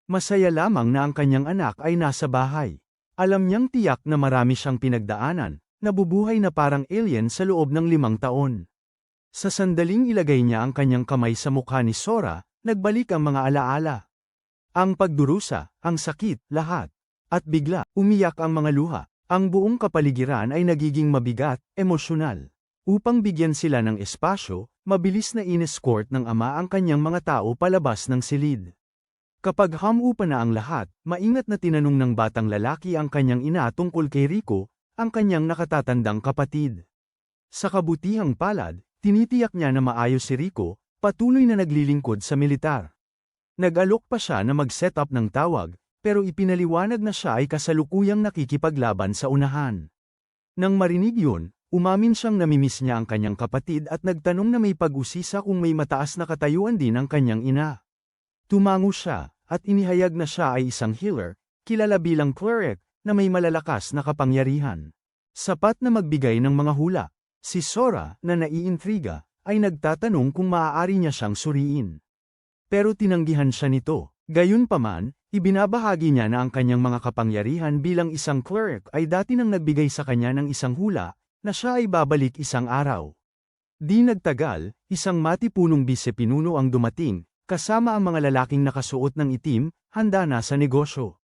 Masaya lamang na ang kanyang anak ay nasa bahay. Alam niyang tiyak na marami siyang pinagdaanan, nabubuhay na parang alien sa loob ng 5 taon. Sa sandaling ilagay niya ang kanyang kamay sa mukha ni Sora, nagbalik ang mga alaala. Ang pagdurusa, ang sakit, lahat. At bigla, umiyak ang mga luha. Ang buong kapaligiran ay nagiging mabigat, emosyonal. Upang bigyan sila ng espasyo, mabilis na inescort ng ama ang kanyang mga tao palabas ng silid. Kapag hamupa na ang lahat, maingat na tinanong ng batang lalaki ang kanyang ina tungkol kay Rico, ang kanyang nakatatandang kapatid. Sa kabutihang palad, tinitiyak niya na maayos si Rico, patuloy na naglilingkod sa militar. Nag-alok pa siya na mag-set up ng tawag, pero ipinaliwanag na siya ay kasalukuyang nakikipaglaban sa unahan. Nang marinig yun, umamin siyang namimiss niya ang kanyang kapatid at nagtanong na may pag-usisa kung may mataas na katayuan din ang kanyang ina. Tumango siya, at inihayag na siya ay isang healer, kilala bilang cleric, na may malalakas na kapangyarihan. Sapat na magbigay ng mga hula. Si Sora, na naiintriga, ay nagtatanong kung maaari niya siyang suriin. Pero tinanggihan siya nito. Gayunpaman, ibinabahagi niya na ang kanyang mga kapangyarihan bilang isang cleric ay dati nang nagbigay sa kanya ng isang hula, na siya ay babalik isang araw. Di nagtagal, isang matipunong bisepinuno ang dumating, kasama ang mga lalaking nakasuot ng itim, handa na sa negosyo.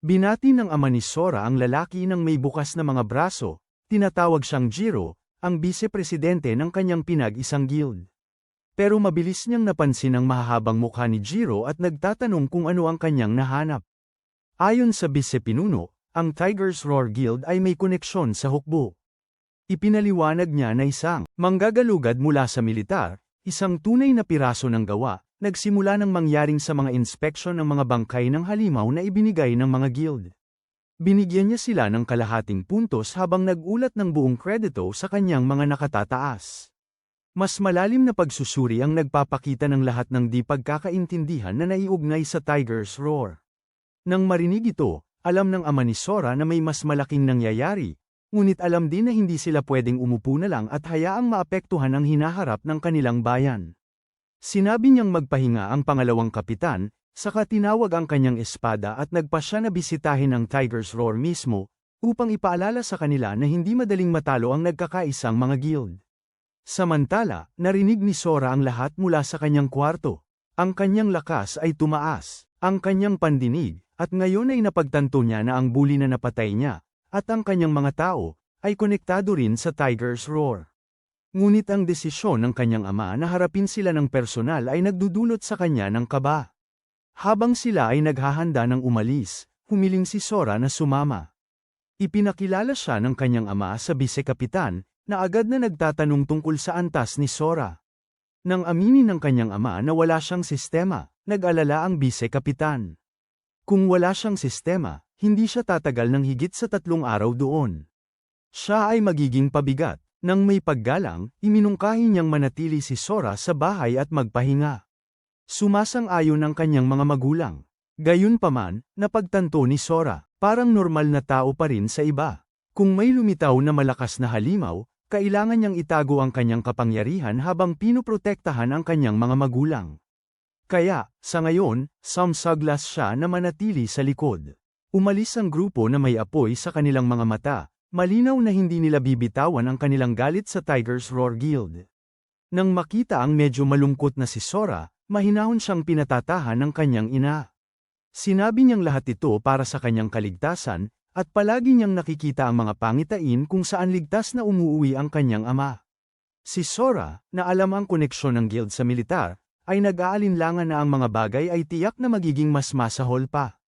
Binati ng ama ni Sora ang lalaki ng may bukas na mga braso, tinatawag siyang Jiro, ang vice-presidente ng kanyang pinag-isang guild. Pero mabilis niyang napansin ang mahahabang mukha ni Jiro at nagtatanong kung ano ang kanyang nahanap. Ayon sa vice-pinuno, ang Tiger's Roar Guild ay may koneksyon sa hukbo. Ipinaliwanag niya na isang manggagalugad mula sa militar, isang tunay na piraso ng gawa, nagsimula ng mangyaring sa mga inspeksyon ng mga bangkay ng halimaw na ibinigay ng mga guild. Binigyan niya sila ng kalahating puntos habang nag-ulat ng buong kredito sa kanyang mga nakatataas. Mas malalim na pagsusuri ang nagpapakita ng lahat ng di pagkakaintindihan na naiugnay sa Tiger's Roar. Nang marinig ito, alam ng ama ni Sora na may mas malaking nangyayari, ngunit alam din na hindi sila pwedeng umupo na lang at hayaang maapektuhan ang hinaharap ng kanilang bayan. Sinabi niyang magpahinga ang pangalawang kapitan, saka tinawag ang kanyang espada at nagpa siya na bisitahin ang Tiger's Roar mismo, upang ipaalala sa kanila na hindi madaling matalo ang nagkakaisang mga guild. Samantala, narinig ni Sora ang lahat mula sa kanyang kwarto. Ang kanyang lakas ay tumaas, ang kanyang pandinig, at ngayon ay napagtanto niya na ang bully na napatay niya, at ang kanyang mga tao, ay konektado rin sa Tiger's Roar. Ngunit ang desisyon ng kanyang ama na harapin sila ng personal ay nagdudulot sa kanya ng kaba. Habang sila ay naghahanda ng umalis, humiling si Sora na sumama. Ipinakilala siya ng kanyang ama sa bise-kapitan, na agad na nagtatanong tungkol sa antas ni Sora. Nang aminin ng kanyang ama na wala siyang sistema, nag-alala ang bise-kapitan. Kung wala siyang sistema, hindi siya tatagal ng higit sa 3 araw doon. Siya ay magiging pabigat. Nang may paggalang, iminungkahi niyang manatili si Sora sa bahay at magpahinga. Sumasang-ayon ang kanyang mga magulang. Gayunpaman, napagtanto ni Sora, parang normal na tao pa rin sa iba. Kung may lumitaw na malakas na halimaw, kailangan niyang itago ang kanyang kapangyarihan habang pinoprotektahan ang kanyang mga magulang. Kaya, sa ngayon, samsaglas siya na manatili sa likod. Umalis ang grupo na may apoy sa kanilang mga mata, Malinaw na hindi nila bibitawan ang kanilang galit sa Tiger's Roar Guild. Nang makita ang medyo malungkot na si Sora, mahinahon siyang pinatatahan ng kanyang ina. Sinabi niyang lahat ito para sa kanyang kaligtasan, at palagi niyang nakikita ang mga pangitain kung saan ligtas na umuuwi ang kanyang ama. Si Sora, na alam ang koneksyon ng guild sa militar, ay nag-aalinlangan na ang mga bagay ay tiyak na magiging mas masahol pa.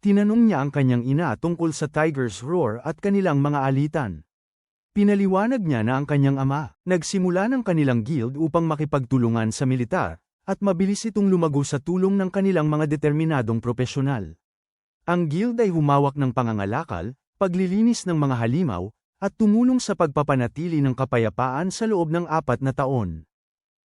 Tinanong niya ang kanyang ina tungkol sa Tiger's Roar at kanilang mga alitan. Pinaliwanag niya na ang kanyang ama, nagsimula ng kanilang guild upang makipagtulungan sa militar, at mabilis itong lumago sa tulong ng kanilang mga determinadong propesyonal. Ang guild ay humawak ng pangangalakal, paglilinis ng mga halimaw, at tumulong sa pagpapanatili ng kapayapaan sa loob ng 4 na taon.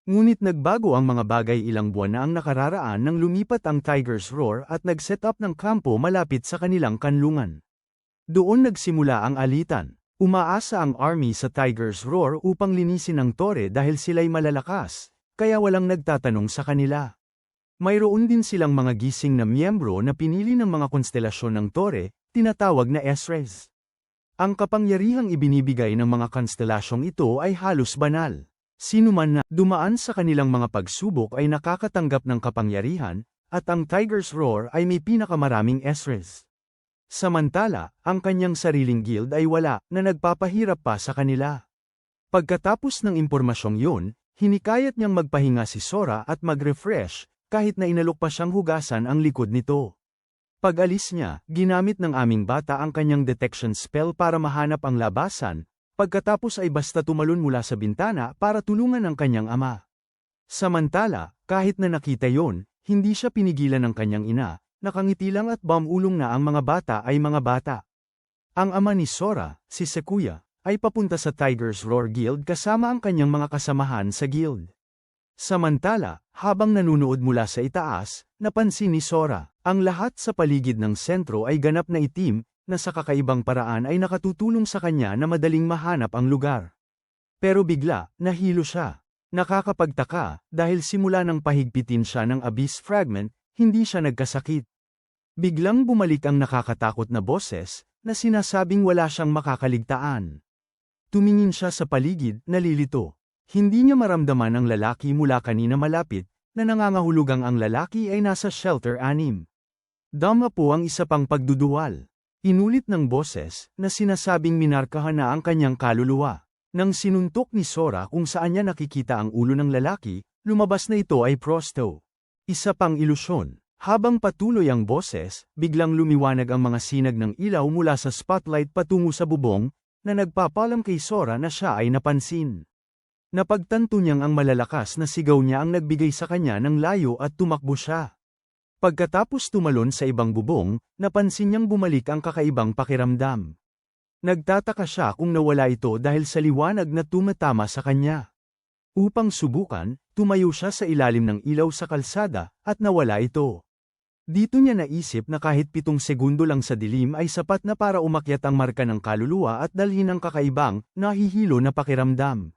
Ngunit nagbago ang mga bagay ilang buwan na ang nakararaan nang lumipat ang Tiger's Roar at nag-set up ng kampo malapit sa kanilang kanlungan. Doon nagsimula ang alitan. Umaasa ang army sa Tiger's Roar upang linisin ang tore dahil sila'y malalakas, kaya walang nagtatanong sa kanila. Mayroon din silang mga gising na miyembro na pinili ng mga konstelasyon ng tore, tinatawag na Esres. Ang kapangyarihang ibinibigay ng mga konstelasyong ito ay halos banal. Sino man na dumaan sa kanilang mga pagsubok ay nakakatanggap ng kapangyarihan, at ang Tiger's Roar ay may pinakamaraming Esres. Samantala, ang kanyang sariling guild ay wala, na nagpapahirap pa sa kanila. Pagkatapos ng impormasyong yun, hinikayat niyang magpahinga si Sora at mag-refresh, kahit na inalok pa siyang hugasan ang likod nito. Pag-alis niya, ginamit ng aming bata ang kanyang detection spell para mahanap ang labasan, pagkatapos ay basta tumalon mula sa bintana para tulungan ang kanyang ama. Samantala, kahit na nakita yon, hindi siya pinigilan ng kanyang ina, nakangiti lang at bamulong na ang mga bata ay mga bata. Ang ama ni Sora, si Sekuya, ay papunta sa Tiger's Roar Guild kasama ang kanyang mga kasamahan sa guild. Samantala, habang nanunood mula sa itaas, napansin ni Sora, ang lahat sa paligid ng sentro ay ganap na itim, na sa kakaibang paraan ay nakatutulong sa kanya na madaling mahanap ang lugar. Pero bigla, nahilo siya. Nakakapagtaka, dahil simula nang pahigpitin siya ng Abyss Fragment, hindi siya nagkasakit. Biglang bumalik ang nakakatakot na boses, na sinasabing wala siyang makakaligtaan. Tumingin siya sa paligid, nalilito. Hindi niya maramdaman ang lalaki mula kanina malapit, na nangangahulugang ang lalaki ay nasa shelter 6. Dama po ang isa pang pagduduwal. Inulit ng boses, na sinasabing minarkahan na ang kanyang kaluluwa. Nang sinuntok ni Sora kung saan niya nakikita ang ulo ng lalaki, lumabas na ito ay prosto. Isa pang ilusyon. Habang patuloy ang boses, biglang lumiwanag ang mga sinag ng ilaw mula sa spotlight patungo sa bubong, na nagpapalam kay Sora na siya ay napansin. Napagtanto niyang ang malalakas na sigaw niya ang nagbigay sa kanya ng layo at tumakbo siya. Pagkatapos tumalon sa ibang bubong, napansin niyang bumalik ang kakaibang pakiramdam. Nagtataka siya kung nawala ito dahil sa liwanag na tumatama sa kanya. Upang subukan, tumayo siya sa ilalim ng ilaw sa kalsada, at nawala ito. Dito niya naisip na kahit 7 segundo lang sa dilim ay sapat na para umakyat ang marka ng kaluluwa at dalhin ang kakaibang, nahihilo na pakiramdam.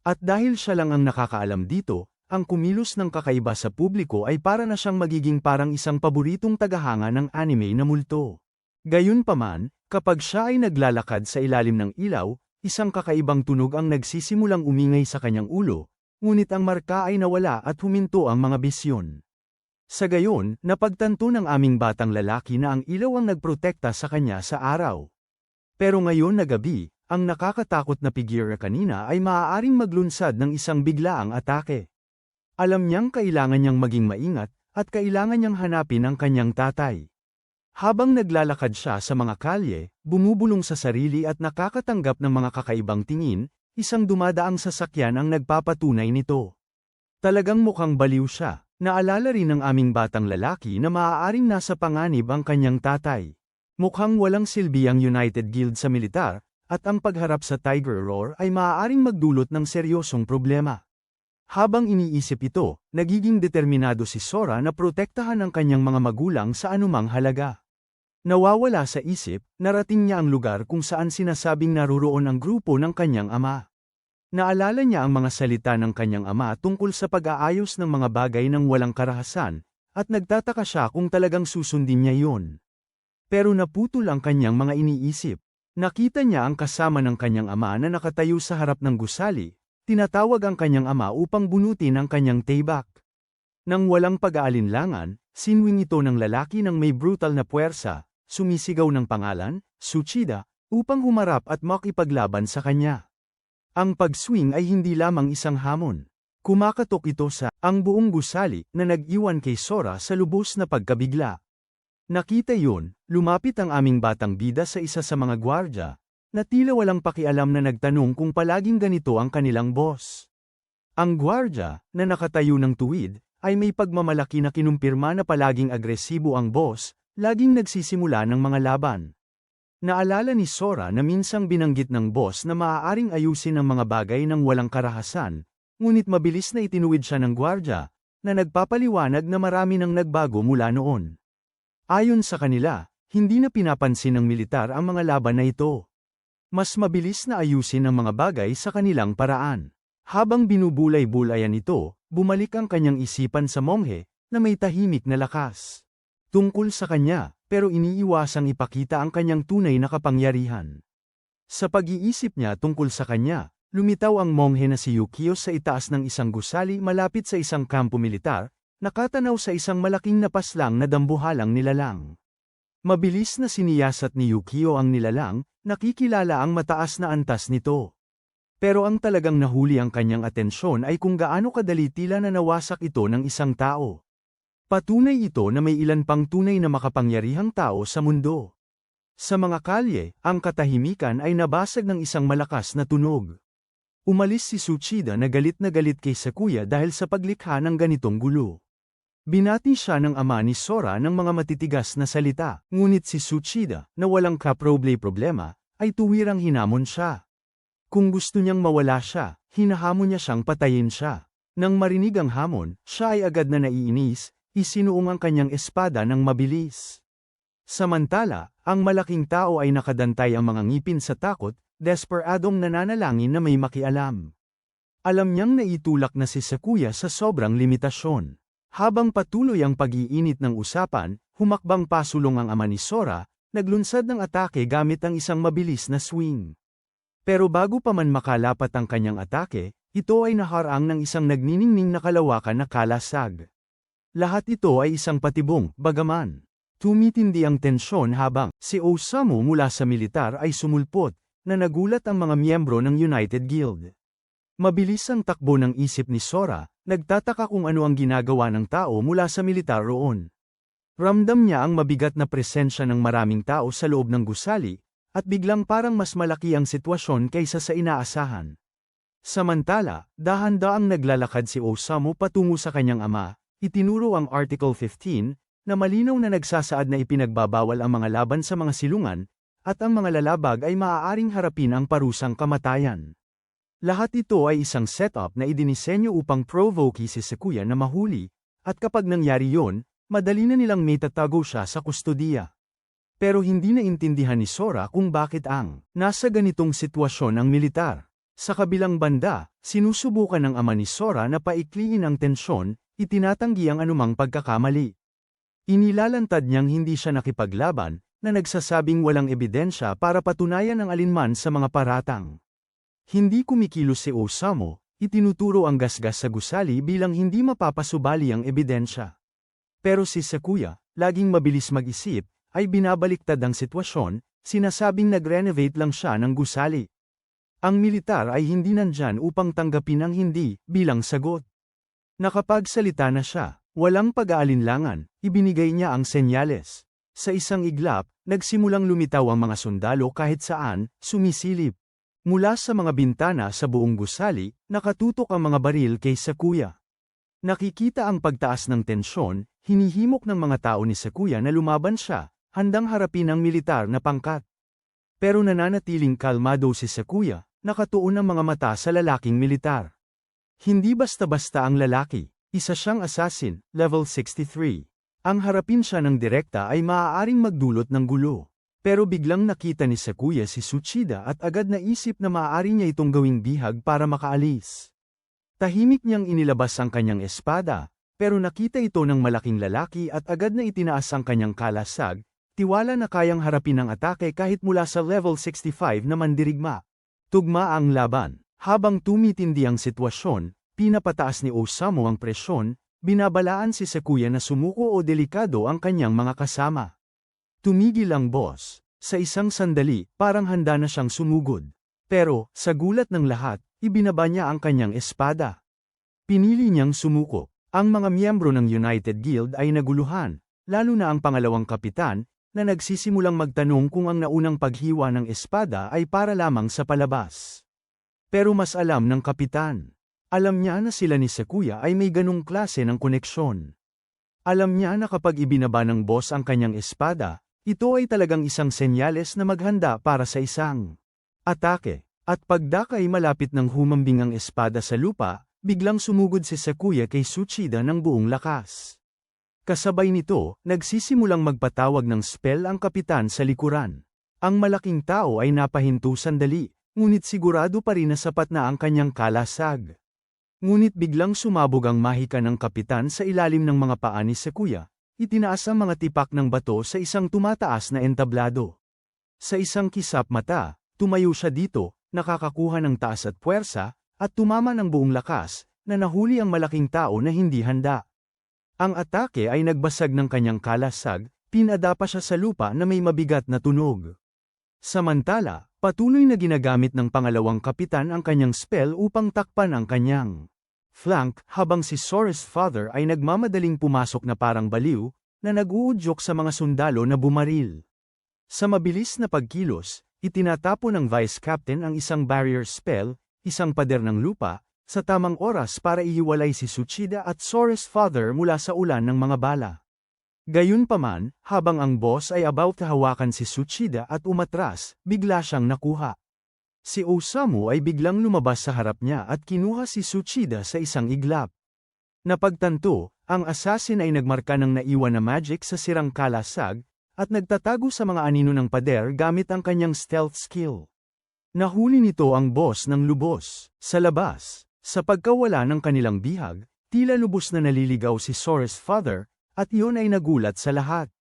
At dahil siya lang ang nakakaalam dito, ang kumilos ng kakaiba sa publiko ay para na siyang magiging parang isang paboritong tagahanga ng anime na multo. Gayunpaman, kapag siya ay naglalakad sa ilalim ng ilaw, isang kakaibang tunog ang nagsisimulang umingay sa kanyang ulo, ngunit ang marka ay nawala at huminto ang mga bisyon. Sa gayon, napagtanto ng aming batang lalaki na ang ilaw ang nagprotekta sa kanya sa araw. Pero ngayon na gabi, ang nakakatakot na figure kanina ay maaaring maglunsad ng isang biglaang atake. Alam niyang kailangan niyang maging maingat, at kailangan niyang hanapin ang kanyang tatay. Habang naglalakad siya sa mga kalye, bumubulong sa sarili at nakakatanggap ng mga kakaibang tingin, isang dumadaang sasakyan ang nagpapatunay nito. Talagang mukhang baliw siya. Naalala rin ng aming batang lalaki na maaaring nasa panganib ang kanyang tatay. Mukhang walang silbi ang United Guild sa militar, at ang pagharap sa Tiger Roar ay maaaring magdulot ng seryosong problema. Habang iniisip ito, nagiging determinado si Sora na protektahan ang kanyang mga magulang sa anumang halaga. Nawawala sa isip, narating niya ang lugar kung saan sinasabing naruroon ang grupo ng kanyang ama. Naalala niya ang mga salita ng kanyang ama tungkol sa pag-aayos ng mga bagay ng walang karahasan, at nagtataka siya kung talagang susundin niya yon. Pero naputol ang kanyang mga iniisip. Nakita niya ang kasama ng kanyang ama na nakatayo sa harap ng gusali, tinatawag ang kanyang ama upang bunutin ang kanyang taybak. Nang walang pag-aalinlangan, sinwing ito ng lalaki ng may brutal na puwersa, sumisigaw ng pangalan, Tsuchida, upang humarap at makipaglaban sa kanya. Ang pag-swing ay hindi lamang isang hamon. Kumakatok ito sa ang buong gusali na nag-iwan kay Sora sa lubos na pagkabigla. Nakita yun, lumapit ang aming batang bida sa isa sa mga gwardya, na tila walang pakialam na nagtanong kung palaging ganito ang kanilang boss. Ang gwardya, na nakatayo ng tuwid, ay may pagmamalaki na kinumpirma na palaging agresibo ang boss, laging nagsisimula ng mga laban. Naalala ni Sora na minsang binanggit ng boss na maaaring ayusin ang mga bagay ng walang karahasan, ngunit mabilis na itinuwid siya ng gwardya, na nagpapaliwanag na marami nang nagbago mula noon. Ayon sa kanila, hindi na pinapansin ng militar ang mga laban na ito. Mas mabilis na ayusin ang mga bagay sa kanilang paraan. Habang binubulay-bulayan ito, bumalik ang kanyang isipan sa monghe, na may tahimik na lakas. Tungkol sa kanya, pero iniiwasang ipakita ang kanyang tunay na kapangyarihan. Sa pag-iisip niya tungkol sa kanya, lumitaw ang monghe na si Yukio sa itaas ng isang gusali malapit sa isang kampo militar, nakatanaw sa isang malaking napaslang na dambuhalang nilalang. Mabilis na siniyasat ni Yukio ang nilalang, nakikilala ang mataas na antas nito. Pero ang talagang nahuli ang kanyang atensyon ay kung gaano kadali tila na nawasak ito ng isang tao. Patunay ito na may ilan pang tunay na makapangyarihang tao sa mundo. Sa mga kalye, ang katahimikan ay nabasag ng isang malakas na tunog. Umalis si Tsuchida na galit kay Sakuya dahil sa paglikha ng ganitong gulo. Binati siya ng ama ni Sora ng mga matitigas na salita, ngunit si Tsuchida, na walang kaproblema, ay tuwirang hinamon siya. Kung gusto niyang mawala siya, hinahamon niya siyang patayin siya. Nang marinig ang hamon, siya ay agad na naiinis, isinuong ang kanyang espada ng mabilis. Samantala, ang malaking tao ay nakadantay ang mga ngipin sa takot, desperadong nananalangin na may makialam. Alam niyang naitulak na si Sakuya sa sobrang limitasyon. Habang patuloy ang pag-iinit ng usapan, humakbang pasulong ang ama ni Sora, naglunsad ng atake gamit ang isang mabilis na swing. Pero bago pa man makalapat ang kanyang atake, ito ay naharang ng isang nagniningning na kalawakan na kalasag. Lahat ito ay isang patibong, bagaman. Tumitindi ang tensyon habang si Osamu mula sa militar ay sumulpot, na nagulat ang mga miyembro ng United Guild. Mabilis ang takbo ng isip ni Sora, nagtataka kung ano ang ginagawa ng tao mula sa militar roon. Ramdam niya ang mabigat na presensya ng maraming tao sa loob ng gusali, at biglang parang mas malaki ang sitwasyon kaysa sa inaasahan. Samantala, dahan-daang naglalakad si Osamu patungo sa kanyang ama, itinuro ang Article 15, na malinaw na nagsasaad na ipinagbabawal ang mga laban sa mga silungan, at ang mga lalabag ay maaaring harapin ang parusang kamatayan. Lahat ito ay isang setup na idinisenyo upang provoke si Sakuya na mahuli, at kapag nangyari yon, madali na nilang maitatago siya sa kustodiya. Pero hindi naintindihan ni Sora kung bakit nasa ganitong sitwasyon ang militar. Sa kabilang banda, sinusubukan ng ama ni Sora na paikliin ang tensyon, itinatanggi ang anumang pagkakamali. Inilalantad niyang hindi siya nakipaglaban, na nagsasabing walang ebidensya para patunayan ang alinman sa mga paratang. Hindi kumikilos si Osamu, itinuturo ang gasgas sa gusali bilang hindi mapapasubali ang ebidensya. Pero si Sakuya, laging mabilis mag-isip, ay binabaliktad ang sitwasyon, sinasabing nag-renovate lang siya ng gusali. Ang militar ay hindi nandyan upang tanggapin ang hindi bilang sagot. Nakapagsalita na siya, walang pag-aalinlangan, ibinigay niya ang senyales. Sa isang iglap, nagsimulang lumitaw ang mga sundalo kahit saan, sumisilip. Mula sa mga bintana sa buong gusali, nakatutok ang mga baril kay Sakuya. Nakikita ang pagtaas ng tensyon, hinihimok ng mga tao ni Sakuya na lumaban siya, handang harapin ang militar na pangkat. Pero nananatiling kalmado si Sakuya, nakatuon ang mga mata sa lalaking militar. Hindi basta-basta ang lalaki, isa siyang assassin, level 63. Ang harapin siya ng direkta ay maaaring magdulot ng gulo. Pero biglang nakita ni Sakuya si Tsuchida at agad naisip na maaari niya itong gawing bihag para makaalis. Tahimik niyang inilabas ang kanyang espada, pero nakita ito ng malaking lalaki at agad na itinaas ang kanyang kalasag, Tiwala na kayang harapin ang atake kahit mula sa level 65 na mandirigma. Tugma ang laban. Habang tumitindi ang sitwasyon, pinapataas ni Osamu ang presyon, binabalaan si Sakuya na sumuko o delikado ang kanyang mga kasama. Tumigil ang boss. Sa isang sandali, parang handa na siyang sumugod. Pero, sa gulat ng lahat, ibinaba niya ang kanyang espada. Pinili niyang sumuko. Ang mga miyembro ng United Guild ay naguluhan, lalo na ang pangalawang kapitan, na nagsisimulang magtanong kung ang naunang paghiwa ng espada ay para lamang sa palabas. Pero mas alam ng kapitan. Alam niya na sila ni Sakuya ay may ganong klase ng koneksyon. Alam niya na kapag ibinaba ng boss ang kanyang espada, ito ay talagang isang senyales na maghanda para sa isang atake. At pagdakay malapit ng humambing ang espada sa lupa, biglang sumugod si Sakuya kay Tsuchida ng buong lakas. Kasabay nito, nagsisimulang magpatawag ng spell ang kapitan sa likuran. Ang malaking tao ay napahinto sandali, ngunit sigurado pa rin na sapat na ang kanyang kalasag. Ngunit biglang sumabog ang mahika ng kapitan sa ilalim ng mga paa ni Sakuya. Itinaas ang mga tipak ng bato sa isang tumataas na entablado. Sa isang kisap mata, tumayo siya dito, nakakakuha ng taas at puwersa, at tumama ng buong lakas, na nahuli ang malaking tao na hindi handa. Ang atake ay nagbasag ng kanyang kalasag, pinadapa siya sa lupa na may mabigat na tunog. Samantala, patuloy na ginagamit ng pangalawang kapitan ang kanyang spell upang takpan ang kanyang flank, habang si Sora's father ay nagmamadaling pumasok na parang baliw, na nag-uudyok sa mga sundalo na bumaril. Sa mabilis na pagkilos, itinatapon ng vice captain ang isang barrier spell, isang pader ng lupa, sa tamang oras para ihiwalay si Tsuchida at Sora's father mula sa ulan ng mga bala. Gayunpaman, habang ang boss ay about na hawakan si Tsuchida at umatras, bigla siyang nakuha. Si Osamu ay biglang lumabas sa harap niya at kinuha si Tsuchida sa isang iglap. Napagtanto, ang assassin ay nagmarka ng naiwan na magic sa sirang kalasag, at nagtatago sa mga anino ng pader gamit ang kanyang stealth skill. Nahuli nito ang boss ng lubos. Sa labas, sa pagkawala ng kanilang bihag, tila lubos na naliligaw si Sora's father, at iyon ay nagulat sa lahat.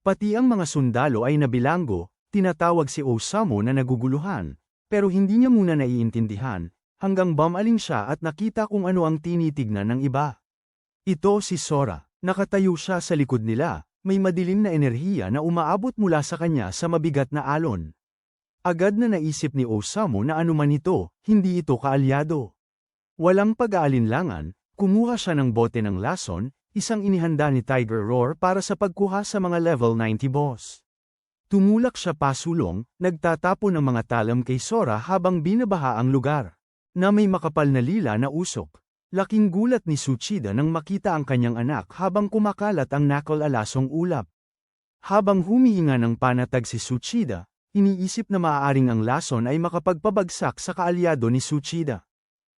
Pati ang mga sundalo ay nabilanggo, tinatawag si Osamu na naguguluhan. Pero hindi niya muna naiintindihan, hanggang bumaling siya at nakita kung ano ang tinitignan ng iba. Ito si Sora. Nakatayo siya sa likod nila, may madilim na enerhiya na umaabot mula sa kanya sa mabigat na alon. Agad na naisip ni Osamu na anuman ito, hindi ito kaalyado. Walang pag-aalinlangan, kumuha siya ng bote ng lason, isang inihanda ni Tiger Roar para sa pagkuha sa mga level 90 boss. Tumulak siya pasulong, nagtatapon ng mga talam kay Sora habang binabaha ang lugar. Na may makapal na lila na usok. Laking gulat ni Tsuchida nang makita ang kanyang anak habang kumakalat ang nakal-alasong ulap. Habang humihinga ng panatag si Tsuchida, iniisip na maaaring ang lason ay makapagpabagsak sa kaalyado ni Tsuchida.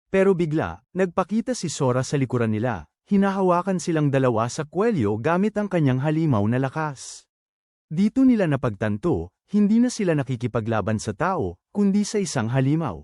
Pero bigla, nagpakita si Sora sa likuran nila, hinahawakan silang dalawa sa kwelyo gamit ang kanyang halimaw na lakas. Dito nila napagtanto, hindi na sila nakikipaglaban sa tao, kundi sa isang halimaw.